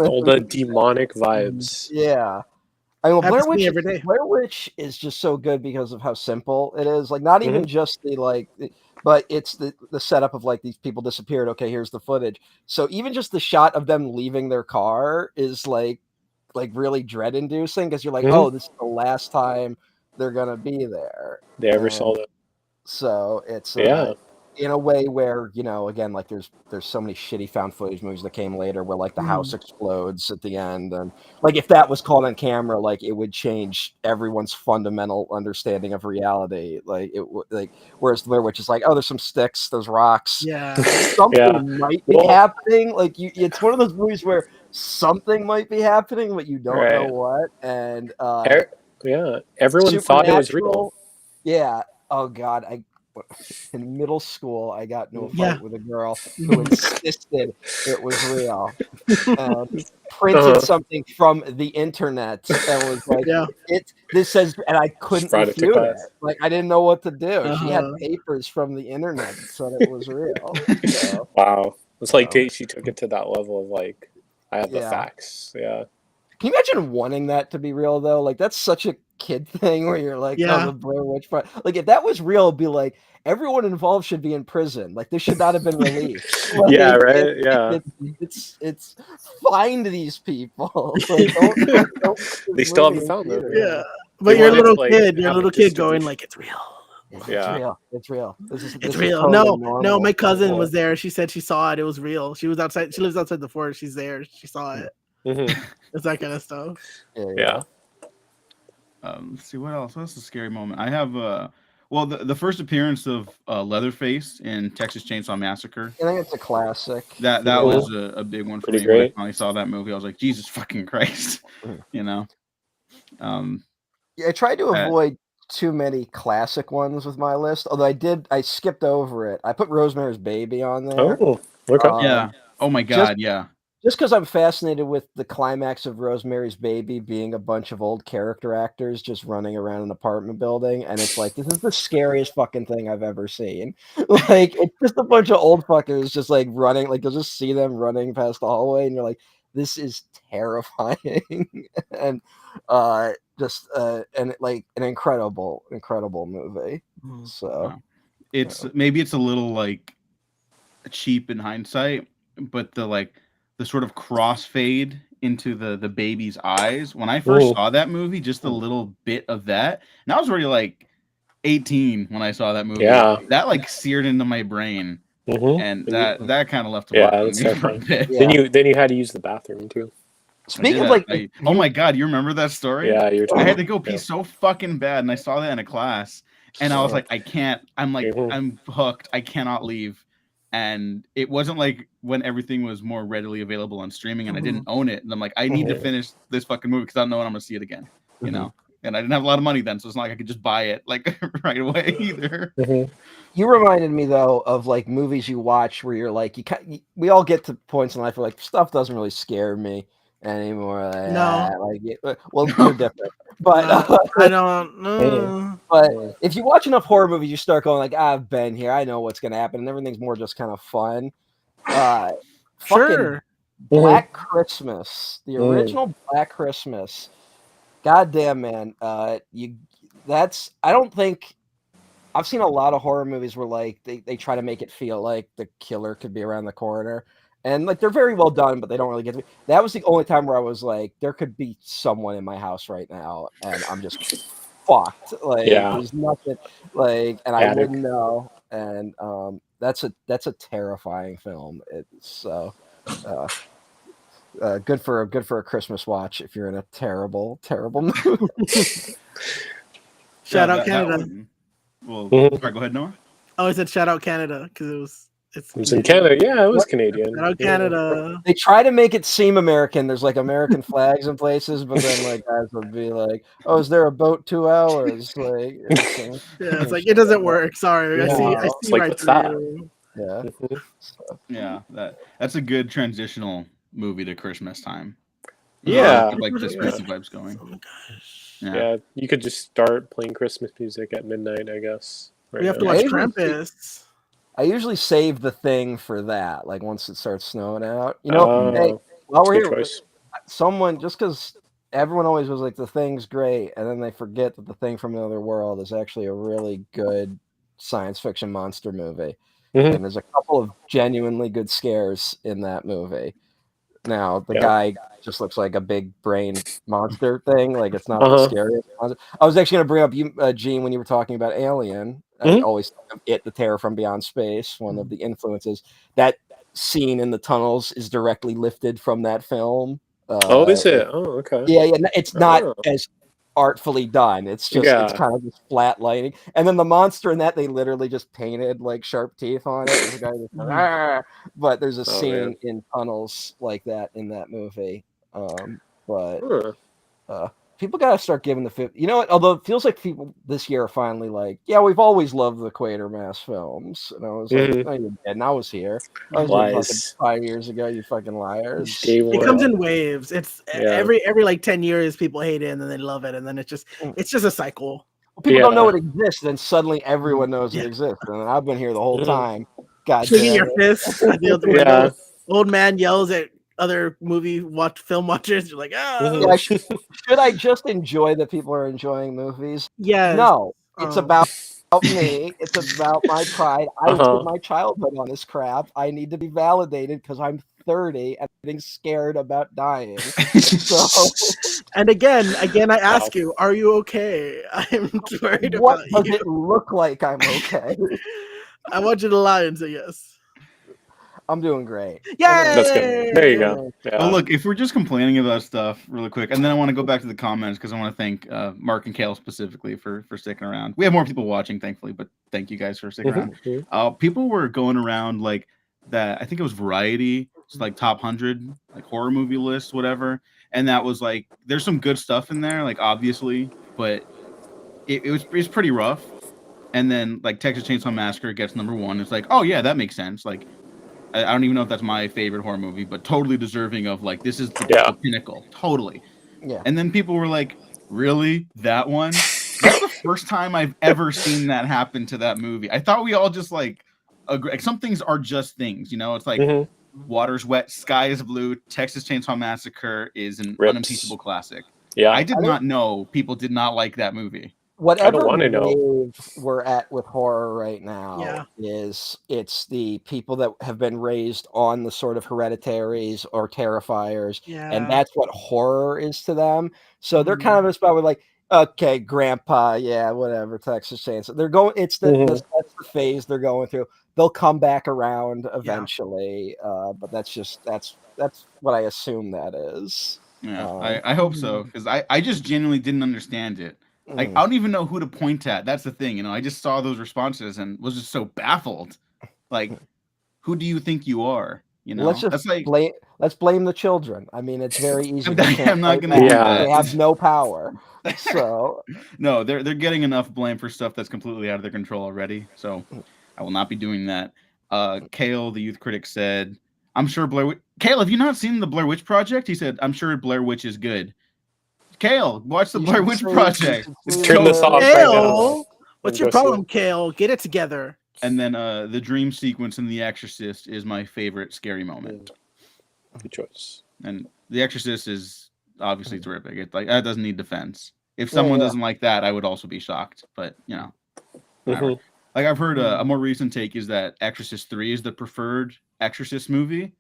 All the demonic vibes. Yeah. I mean, Blair Witch is just so good because of how simple it is. Like, not even just but it's the setup of like these people disappeared. Okay, here's the footage. So even just the shot of them leaving their car is like really dread inducing, because you're like, oh, this is the last time they're gonna be there. They ever saw them. So it's in a way where, you know, again, like there's so many shitty found footage movies that came later where like the house explodes at the end, and like if that was caught on camera, like it would change everyone's fundamental understanding of reality. Like it would, like, whereas Blair Witch is like, oh, there's some sticks, there's rocks, something might be happening. Like it's one of those movies where something might be happening, but you don't know what. And everyone thought it was real. Yeah. Oh God, in middle school, I got into a fight with a girl who insisted it was real. Printed something from the internet and was like, this says, and I couldn't refute it. Like, I didn't know what to do. She had papers from the internet that said it was real. So, wow. It's like she took it to that level of like, I have the facts. Yeah. Can you imagine wanting that to be real though? Like, that's such a kid thing where you're like, oh, the Blair Witch part. Like, if that was real, it'd be like everyone involved should be in prison. Like, this should not have been released. Like, it's find these people. Like, don't they still haven't found them. Yeah, but you're a little kid. You're a little kid going like, it's real. It's real. It's real. It's real. Totally no. My cousin was there. She said she saw it. It was real. She was outside. She lives outside the fort. She's there. She saw it. It's that kind of stuff. Yeah. Let's see what else. What's the scary moment? I have the first appearance of Leatherface in Texas Chainsaw Massacre. I think it's a classic. That was a big one for me. When I finally saw that movie, I was like, Jesus fucking Christ, you know. I tried to avoid too many classic ones with my list, although I skipped over it. I put Rosemary's Baby on there. Oh, okay. Yeah. Oh my God. Just because I'm fascinated with the climax of Rosemary's Baby being a bunch of old character actors just running around an apartment building, and it's like, this is the scariest fucking thing I've ever seen. Like, it's just a bunch of old fuckers just like running, like you'll just see them running past the hallway, and you're like, this is terrifying. And and like an incredible movie. So maybe it's a little like cheap in hindsight, but the sort of crossfade into the baby's eyes. When I first saw that movie, just a little bit of that, and I was already like 18 when I saw that movie. Yeah, that like seared into my brain, and that kind of left a mark on me for a bit. Then you had to use the bathroom too. Speaking of oh my God, you remember that story? Yeah, I had to go pee so fucking bad, and I saw that in a class, and I was like, I can't. I'm like, I'm hooked. I cannot leave. And it wasn't like when everything was more readily available on streaming and I didn't own it. And I'm like, I need to finish this fucking movie because I don't know when I'm gonna see it again, you know. And I didn't have a lot of money then, so it's not like I could just buy it like right away either. You reminded me though of like movies you watch where you're like, we all get to points in life where like stuff doesn't really scare me. anymore. Like, No. well, you're different, but I don't know. but if you watch enough horror movies, you start going like, I've been here. I know what's gonna happen, and everything's more just kind of fun. Fucking Sure. Black Christmas, the original Black Christmas. Goddamn, man. I don't think I've seen a lot of horror movies where like they try to make it feel like the killer could be around the corner. And like they're very well done, but they don't really get to me. That was the only time where I was like, there could be someone in my house right now, and I'm just fucked. Like there's nothing like, and I wouldn't know. And that's a terrifying film. It's good for a Christmas watch if you're in a terrible mood. Shout out Canada. Well, sorry, go ahead, Noah. Oh, I said shout out Canada because it was in Canada. Yeah, it was Canadian. Shout out Canada. They try to make it seem American. There's like American flags in places, but then like guys would be like, "Oh, is there a boat 2 hours?" Like, it's like it doesn't work. Sorry, I see like, right what's through. Yeah. That's a good transitional movie to Christmas time. Yeah, like the spooky vibes going. Oh my gosh. Yeah, you could just start playing Christmas music at midnight, I guess. We have to watch Krampus. I usually save the thing for that, like once it starts snowing out. You know, hey, while we're here, someone, just because everyone always was like, the thing's great, and then they forget that the thing from another world is actually a really good science fiction monster movie. And there's a couple of genuinely good scares in that movie. Now, the guy just looks like a big brain monster thing. Like, it's not the scariest monster. I was actually going to bring up you, Gene, when you were talking about Alien. I always think of it, The Terror from Beyond Space, one of the influences. That scene in the tunnels is directly lifted from that film. Is it? Oh, okay. Yeah. It's not as artfully done. It's just it's kind of just flat lighting. And then the monster in that, they literally just painted like sharp teeth on it. There's a guy just like, but there's a scene in tunnels like that in that movie. People gotta start giving the 50. You know what? Although it feels like people this year are finally like, yeah, we've always loved the Quatermass films. And I was like, no, you didn't. I was here. I was here fucking 5 years ago, you fucking liars. It comes in waves. It's every like 10 years people hate it and then they love it, and then it's just a cycle. Well, people don't know it exists, then suddenly everyone knows it exists. And I've been here the whole time. God damn your fist at the other window. Old man yells at other film watchers. You're like, yeah, should I just enjoy that people are enjoying movies? Yeah. No, it's about me. It's about my pride. I put my childhood on this crap. I need to be validated because I'm 30 and getting scared about dying. And again, I ask you, are you okay? I'm worried about what does it look like I'm okay? I want you to lie and say yes. I'm doing great. Yeah, that's good. There you go. Yeah. Well, look, if we're just complaining about stuff really quick, and then I want to go back to the comments because I want to thank Mark and Kale specifically for sticking around. We have more people watching, thankfully, but thank you guys for sticking around. People were going around like that. I think it was Variety, it's like top 100 like horror movie list, whatever. And that was like, there's some good stuff in there, like obviously, but it was pretty rough. And then like Texas Chainsaw Massacre gets number 1. It's like, oh yeah, that makes sense. Like, I don't even know if that's my favorite horror movie, but totally deserving of like, this is the pinnacle. Totally. Yeah. And then people were like, really? That one? That's the first time I've ever seen that happen to that movie. I thought we all just like agree. Like, some things are just things, you know? It's like water's wet, sky is blue, Texas Chainsaw Massacre is an unimpeachable classic. Yeah. I did not know people did not like that movie. Whatever wave we're at with horror right now is it's the people that have been raised on the sort of Hereditaries or Terrifiers, and that's what horror is to them. So they're kind of a spot where like, okay, Grandpa, yeah, whatever, Texas Chainsaw. They're going. It's that's the phase they're going through. They'll come back around eventually, but that's what I assume that is. Yeah, I hope so, because I just genuinely didn't understand it. Like, I don't even know who to point at. That's the thing, you know. I just saw those responses and was just so baffled. Like, who do you think you are? You know, let's blame the children. I mean, it's very easy. I'm not gonna do that. They have no power. So no, they're getting enough blame for stuff that's completely out of their control already. So I will not be doing that. Kale, the youth critic, said I'm sure Blair Witch. Kale, have you not seen the Blair Witch Project? He said, I'm sure Blair Witch is good. Kale, watch the You Blair should Witch see- you Project. should see Turn this Blair off Witch. right now. Kale, what's your Go see problem, it. Kale? Get it together. And then the dream sequence in The Exorcist is my favorite scary moment. Good choice. And The Exorcist is obviously terrific. It like that doesn't need defense. If someone doesn't like that, I would also be shocked. But you know, whatever. Like I've heard a more recent take is that Exorcist 3 is the preferred Exorcist movie.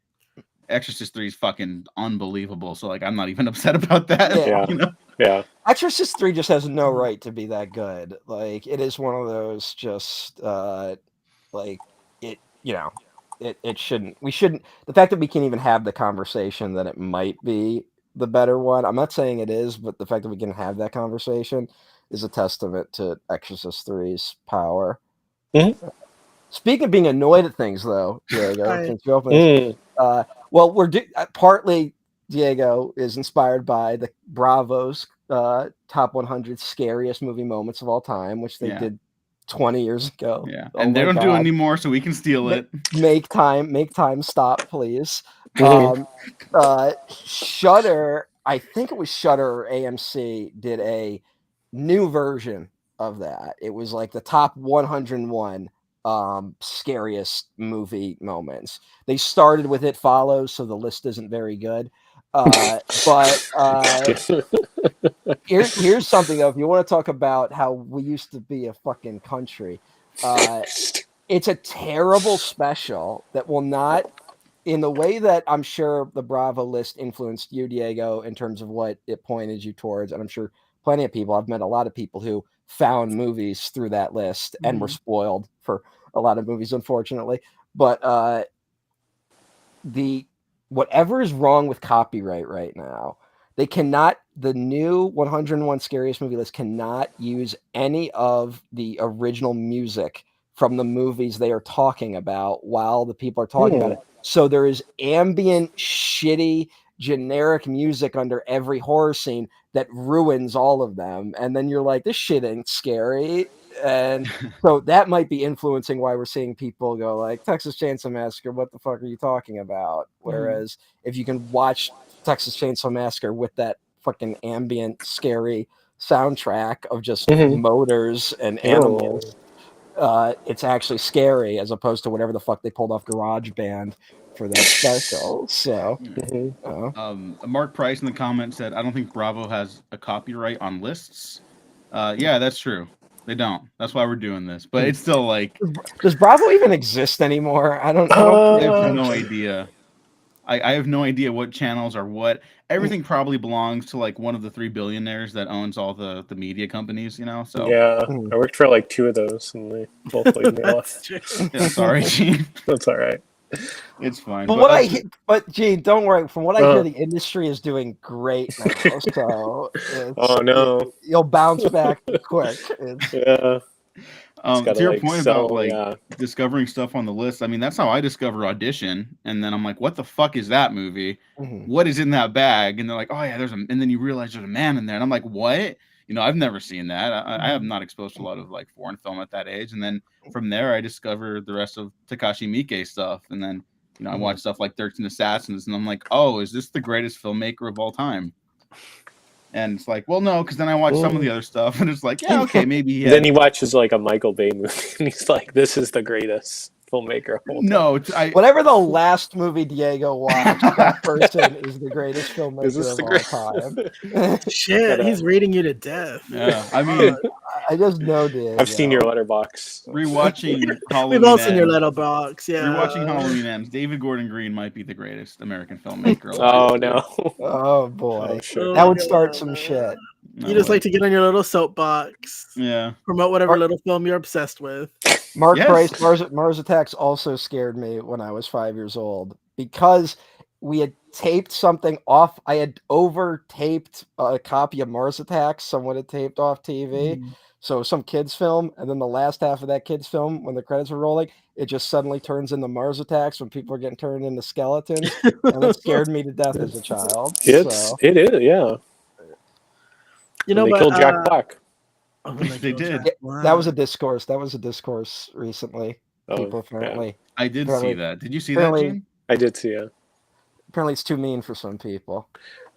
Exorcist 3 is fucking unbelievable. So like I'm not even upset about that. Yeah. You know? Yeah. Exorcist 3 just has no right to be that good. Like it is one of those just like it, you know, it shouldn't. We shouldn't. The fact that we can't even have the conversation that it might be the better one. I'm not saying it is, but the fact that we can have that conversation is a testament to Exorcist 3's power. Speaking of being annoyed at things, though, Diego, since you opened this, well, partly Diego is inspired by the Bravo's top 100 scariest movie moments of all time, which they did 20 years ago. Yeah, Oh and they my don't do God. it anymore, so we can steal it. Make time stop, please. Shudder, I think it was Shudder or AMC did a new version of that. It was like the top 101 scariest movie moments. They started with It Follows, so the list isn't very good. Here's something though. If you want to talk about how we used to be a fucking country, it's a terrible special that will not, in the way that I'm sure the Bravo list influenced you, Diego, in terms of what it pointed you towards, and I'm sure plenty of people. I've met a lot of people who found movies through that list and were spoiled for a lot of movies, unfortunately. But the whatever is wrong with copyright right now, they cannot. The new 101 Scariest Movie list cannot use any of the original music from the movies they are talking about while the people are talking about it. So there is ambient, shitty, generic music under every horror scene that ruins all of them. And then you're like, this shit ain't scary. And so that might be influencing why we're seeing people go like, Texas Chainsaw Massacre, what the fuck are you talking about? Whereas if you can watch Texas Chainsaw Massacre with that fucking ambient, scary soundtrack of just motors and animals, it's actually scary as opposed to whatever the fuck they pulled off GarageBand for that special. So Mark Price in the comments said, I don't think Bravo has a copyright on lists. Yeah, that's true. They don't. That's why we're doing this. But it's still like, does Bravo even exist anymore? I don't I have no idea. I have no idea what channels are what. Everything probably belongs to like one of the 3 billionaires that owns all the media companies, you know. So yeah, I worked for like 2 of those, and they both laid me off. Yeah, sorry, Gene. That's all right. It's fine. But Gene, don't worry. From what I hear, the industry is doing great now. So you'll bounce back quick. To your point about discovering stuff on the list, I mean, that's how I discover Audition, and then I'm like, what the fuck is that movie? What is in that bag? And they're like, oh yeah, and then you realize there's a man in there, and I'm like, what? You know, I've never seen that. I have not exposed to a lot of like foreign film at that age, and then from there I discovered the rest of Takashi Miike stuff, and then you know I watched stuff like 13 Assassins, and I'm like, oh, is this the greatest filmmaker of all time? And it's like, well, no, because then I watched some of the other stuff, and it's like, yeah, okay, maybe. Then he watches like a Michael Bay movie, and he's like, "This is the greatest filmmaker." Whatever the last movie Diego watched, that person is the greatest filmmaker of all time. Shit, he's reading you to death. Yeah, I mean, I just know Diego. I've seen your letterbox. Rewatching Halloween. We've all seen your letterbox. Yeah. Rewatching Halloween Ends. David Gordon Green might be the greatest American filmmaker. Oh no! Oh boy, sure. That would start some shit. You just like to get on your little soapbox. Yeah. Promote whatever little film you're obsessed with. Mark Price, Mars Attacks also scared me when I was 5 years old because we had taped something off. I had over taped a copy of Mars Attacks. Someone had taped off TV. So some kids film, and then the last half of that kids film, when the credits were rolling, it just suddenly turns into Mars Attacks when people are getting turned into skeletons, and it scared me to death as a child. It is, yeah. You know, they killed Jack Black. Oh, they did. Wow. That was a discourse. That was a discourse recently. People apparently. I did see that. Did you see that, Gene? I did see it. Apparently, it's too mean for some people.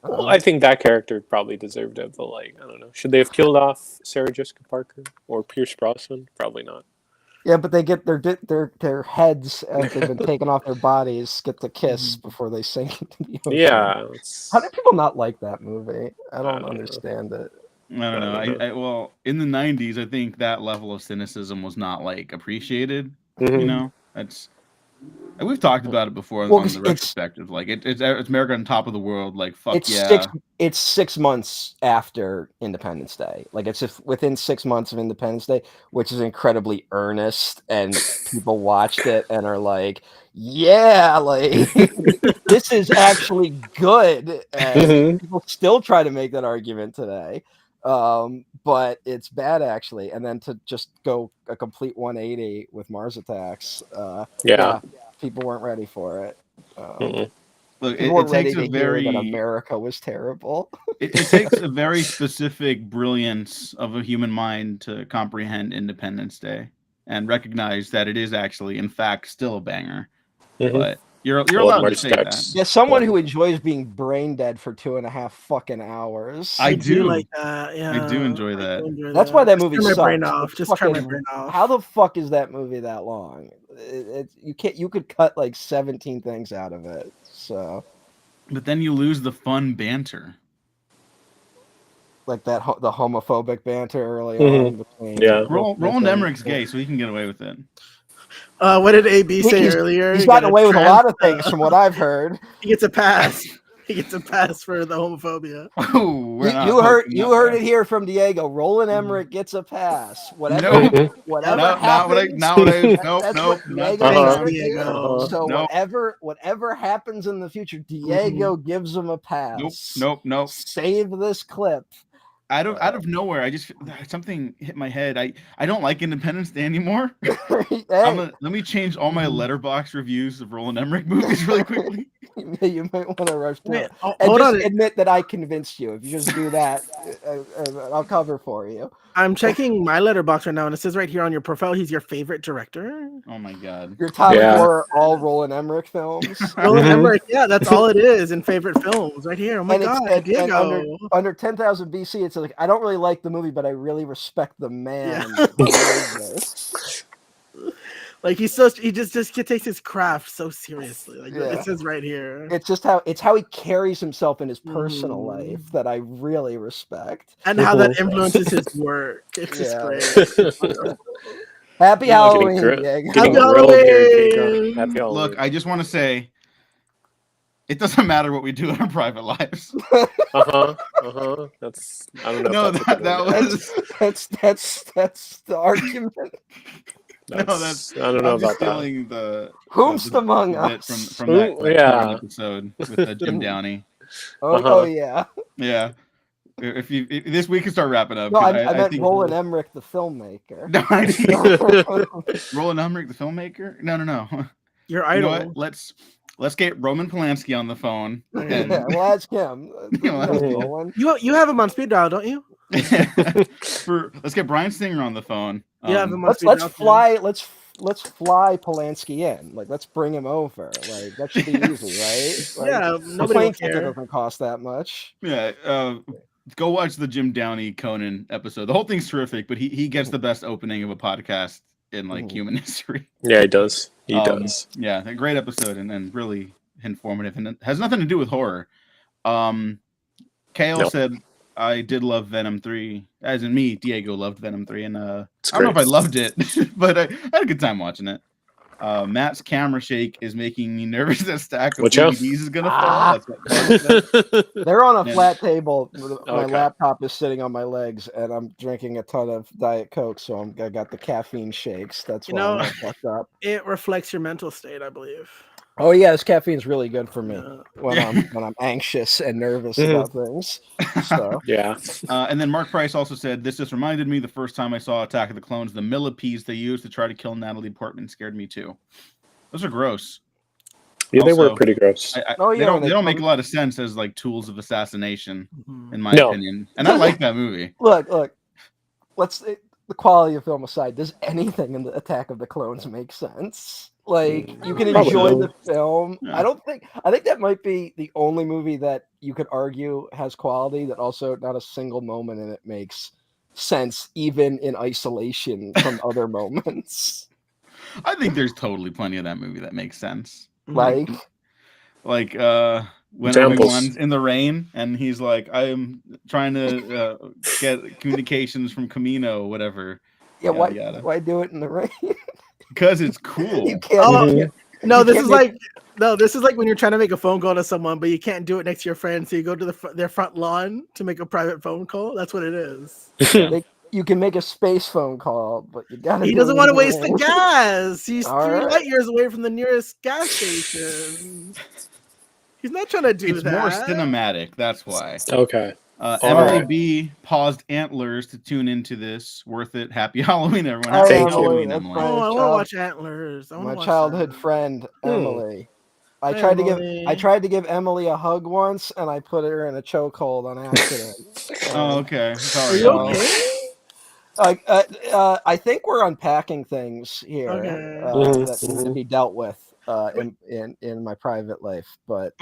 Well, I think that character probably deserved it, but like, I don't know. Should they have killed off Sarah Jessica Parker or Pierce Brosnan? Probably not. Yeah, but they get their heads as they've been taken off their bodies get to kiss before they sink into the ocean. Yeah. How do people not like that movie? I don't don't know. understand it. I don't know. I don't know. Well, in the '90s, I think that level of cynicism was not like appreciated. Mhm. You know, that's and we've talked about it before Well, on 'cause the it's- retrospective. Like it's America on top of the world. Like fuck It's yeah. it's 6 months after Independence Day. Like it's just within 6 months of Independence Day, which is incredibly earnest, and people watched it and are like, "Yeah, like this is actually good." And Mhm. people still try to make that argument today, but it's bad actually. And then to just go a complete 180 with Mars Attacks, Yeah. people weren't ready for it. Mm-mm. Look, People weren't it ready takes to a hear that very America was terrible. it takes a very specific brilliance of a human mind to comprehend Independence Day and recognize that it is actually, in fact, still a banger. Mhm. But you're Well, allowed to Mars say Attacks. that. Yeah, someone who enjoys being brain dead for 2.5 fucking hours. I do. like that. Yeah, I do enjoy that. That's why that movie Just turn my brain sucks. off. It's Just turn my fucking- brain off. How the fuck is that movie that long? You can't. You could cut like 17 things out of it. So But then you lose the fun banter. like that, the homophobic banter early Mhm. on between. Yeah. Roland Emmerich's gay, so he can get away with it. What did AB say He's- earlier? He's He gotten got away with a trans- lot of things from what I've heard. He gets a pass. He gets a pass for the homophobia. Oh, we're not You heard poking you up heard there. it here from Diego. Roland Emmerich gets a pass. Whatever, Nope. whatever Not what I. happens. Not what I. Nope. That's Nope. what Not Diego Uh-huh. said here. Diego. So Nope. whatever happens in the future, Diego gives him a pass. Nope. Save this clip. Out of nowhere, I just something hit my head. I don't like Independence Day anymore. Hey, Let me change all my letterbox reviews of Roland Emmerich movies really quickly. you might want to rush down. Wait, And hold just on. admit that I convinced you. If you just do that, I'll cover for you. I'm checking my letterbox right now, and it says right here on your profile, he's your favorite director. Oh my god. Your top Yeah. 4 are all Roland Emmerich films. Roland Mhm. Emmerich, yeah, that's all it is in favorite films right here. Oh my And it's- god, and Diego. under 10,000 BC, it's like I don't really like the movie, but I really respect the man. Yeah. who made this. Like he just takes his craft so seriously. Like Yeah. it says right here. It's just how he carries himself in his personal Mhm. life that I really respect. And how that influences his work. It's just Yeah. great. Happy Getting Halloween, gr- Diego. Getting Happy grilled here, Diego. Halloween! Happy Halloween. Look, I just want to say, it doesn't matter what we do in our private lives. That's I don't know. No, if that's a good that one. was. That's the argument. No, I don't know I'm just about that. stealing the Whomst among bit us? from that Ooh, yeah. episode with Jim Downey. Oh, Uh-huh. oh yeah. Yeah. If this week can start wrapping up. No, 'cause I meant think Roland Emmerich, the filmmaker. No, I didn't. Roland Emmerich, the filmmaker. No. Your You know idol. what? Let's get Roman Polanski on the phone. And Yeah, well, ask him. Roland. You have him on speed dial, don't you? let's get Brian Singer on the phone. You have him on speed Let's dial, too. fly. Let's fly Polanski in. Like, let's bring him over. Like, that should be easy, right? Like, Yeah, the nobody will plane ticket care. doesn't cost that much. Yeah. Go watch the Jim Downey Conan episode. The whole thing's terrific, but he gets the best opening of a podcast in like human history. Yeah, he does. He does. Yeah, a great episode and really informative, and it has nothing to do with horror. Kale No. said I did love Venom 3, as in me, Diego loved Venom 3, and I It's don't know if I great. loved it, but I had a good time watching it. Matt's camera shake is making me nervous that stack of Watch out. DVDs is gonna fall. That's what Clark said. They're on a Yeah. flat table. My Okay. laptop is sitting on my legs, and I'm drinking a ton of Diet Coke, so I got the caffeine shakes. That's You why know- I'm all fucked up. It reflects your mental state, I believe. Oh yeah, this caffeine's really good for me Yeah. when I'm anxious and nervous Mhm. about things. So Yeah. And then Mark Price also said, this just reminded me the first time I saw Attack of the Clones, the millipedes they used to try to kill Natalie Portman scared me too. Those are gross. Yeah, they were Also, pretty gross. Oh, yeah, when they they don't make a come- lot of sense as like tools of assassination, Mhm. in my No. opinion. And I like that movie. look, the quality of film aside, does anything in the Attack of the Clones make sense? Like you can Probably enjoy not. the film. Yeah. I think that might be the only movie that you could argue has quality that also not a single moment in it makes sense, even in isolation from other moments. I think there's totally plenty of that movie that makes sense. Like Like when Examples. Obi-Wan's in the rain and he's like, I am trying to get communications from Camino, whatever. yeah, Yada, yada. why do it in the rain? Because it's cool. You can't. Oh, Mhm. No, You this can't is make- this is like when you're trying to make a phone call to someone, but you can't do it next to your friend, so you go to their front lawn to make a private phone call. That's what it is. You can make a space phone call, but you gotta. He do doesn't it want to in the waste the rain. gas. He's All 3 right. light years away from the nearest gas station. He's not trying to do It's that. more cinematic. That's why. Okay. Emily right. B paused Antlers to tune into this. Worth it. Happy Halloween, everyone. Hi, Happy Thank you. Halloween, That's Emily. my Oh, I want to child- watch Antlers. I want to my watch childhood that. friend Emily. I Hi, tried Emily. to give Emily a hug once, and I put her in a chokehold on accident. Oh, okay. Are Sorry, you Emily. okay? I think we're unpacking things here Okay. that need to be dealt with in my private life. But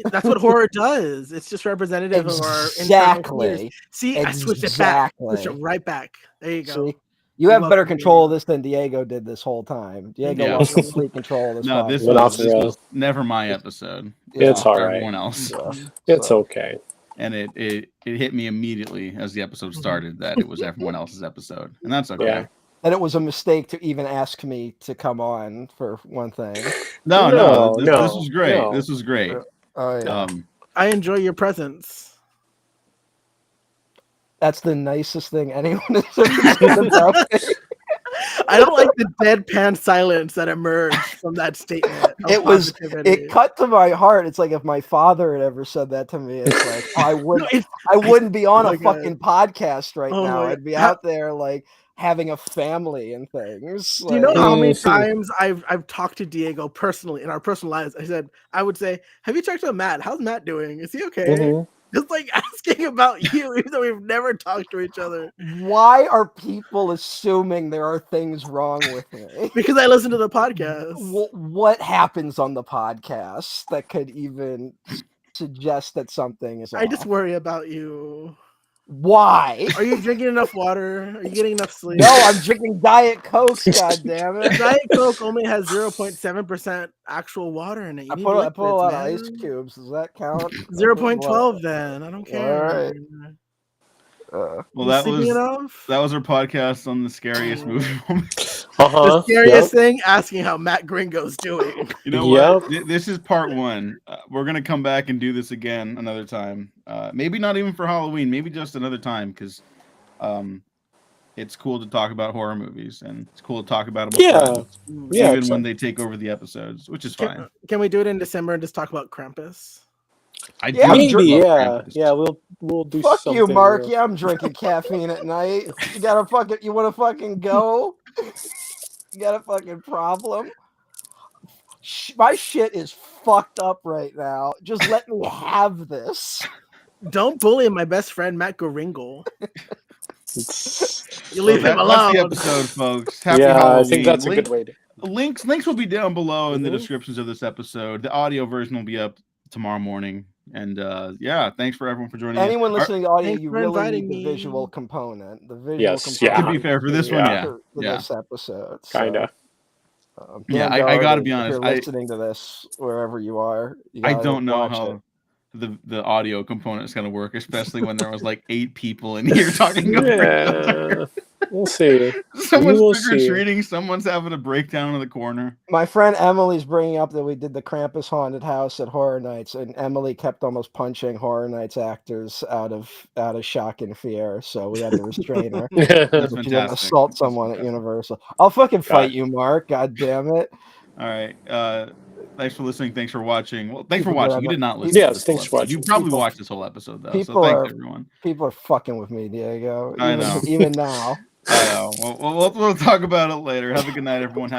That's what horror does. It's just representative of our internal exactly, fears. See, I switched it back. Switched it exactly. right back. There you go. See, you have better welcome, control of Diego. this than Diego did this whole time. Diego Yeah. lost complete control of this. No, this podcast. was never my episode. Yeah. It's all For right. everyone else. Yeah, It's so. okay. And it hit me immediately as the episode started that it was everyone else's episode. And that's okay. Yeah. And it was a mistake to even ask me to come on, for one thing. No, this no, was great. no. This was great. Oh yeah. I enjoy your presence. That's the nicest thing anyone has ever said about me. I don't like the deadpan silence that emerged from that statement. of positivity. It cut to my heart. It's like if my father had ever said that to me, it's like I wouldn't be on oh a my God. fucking podcast right Oh now. my I'd be God. out there like having a family and things. Do you know how many Mhm. times I've talked to Diego personally in our personal lives? I would say, "Have you talked to Matt? How's Matt doing? Is he okay?" Mhm. Just like asking about you, even though we've never talked to each other. Why are people assuming there are things wrong with me? Because I listen to the podcast. What happens on the podcast that could even suggest that something is I just off? worry about you. Why? Are you drinking enough water? Are you getting enough sleep? No, I'm drinking Diet Coke. God damn it! Diet Coke only has 0.7% actual water in it. You I need put a liquids, lot of man. ice cubes. Does that count? 0.12 then. I don't care. right. Well, You that sleeping was enough? our podcast on the scariest movie moment. The scariest thing, asking how Matt Gringo's doing. You know what? This is part one. We're gonna come back and do this again another time. Maybe not even for Halloween. Maybe just another time because, it's cool to talk about horror movies and it's cool to talk about them. With friends, even when they take over the episodes, which is fine. Can we do it in December and just talk about Krampus? Maybe, yeah. We'll do. Fuck something you, Mark. real- Yeah, I'm drinking caffeine at night. You want to fucking go? You got a fucking problem? My shit is fucked up right now. Just let me have this. Don't bully my best friend Matt Goringle. You leave him alone. That's the episode, folks. Happy Yeah, Halloween. I think that's a good way to. Links will be down below in the descriptions of this episode. The audio version will be up tomorrow morning. And thanks for everyone for joining. Anyone listening to audio, Thanks you for really inviting need the me. visual component. The visual Yes, component. To be fair, for this one, for this episode. So, Kinda. Yeah, Dan I gotta Doherty, be honest, If you're listening to this, wherever you are, you I gotta don't know watch how it. the audio component is going to work, especially when there was like 8 people in here talking over each other. We'll see. Someone's We will trick or see. treating. Someone's having a breakdown in the corner. My friend Emily's bringing up that we did the Krampus haunted house at Horror Nights, and Emily kept almost punching Horror Nights actors out of shock and fear, so we had to restrain her. That's She didn't fantastic. assault someone at Universal. I'll fucking fight you, Mark. God damn it. All right. Thanks for listening. Thanks for watching. Well, thanks for People watching. You did not listen. Yes, to this thanks whole for episode. You watching. probably People- watched this whole episode though. So people thanks are- everyone. People are fucking with me, Diego. I know. Even now. I know. We'll talk about it later. Have a good night, everyone.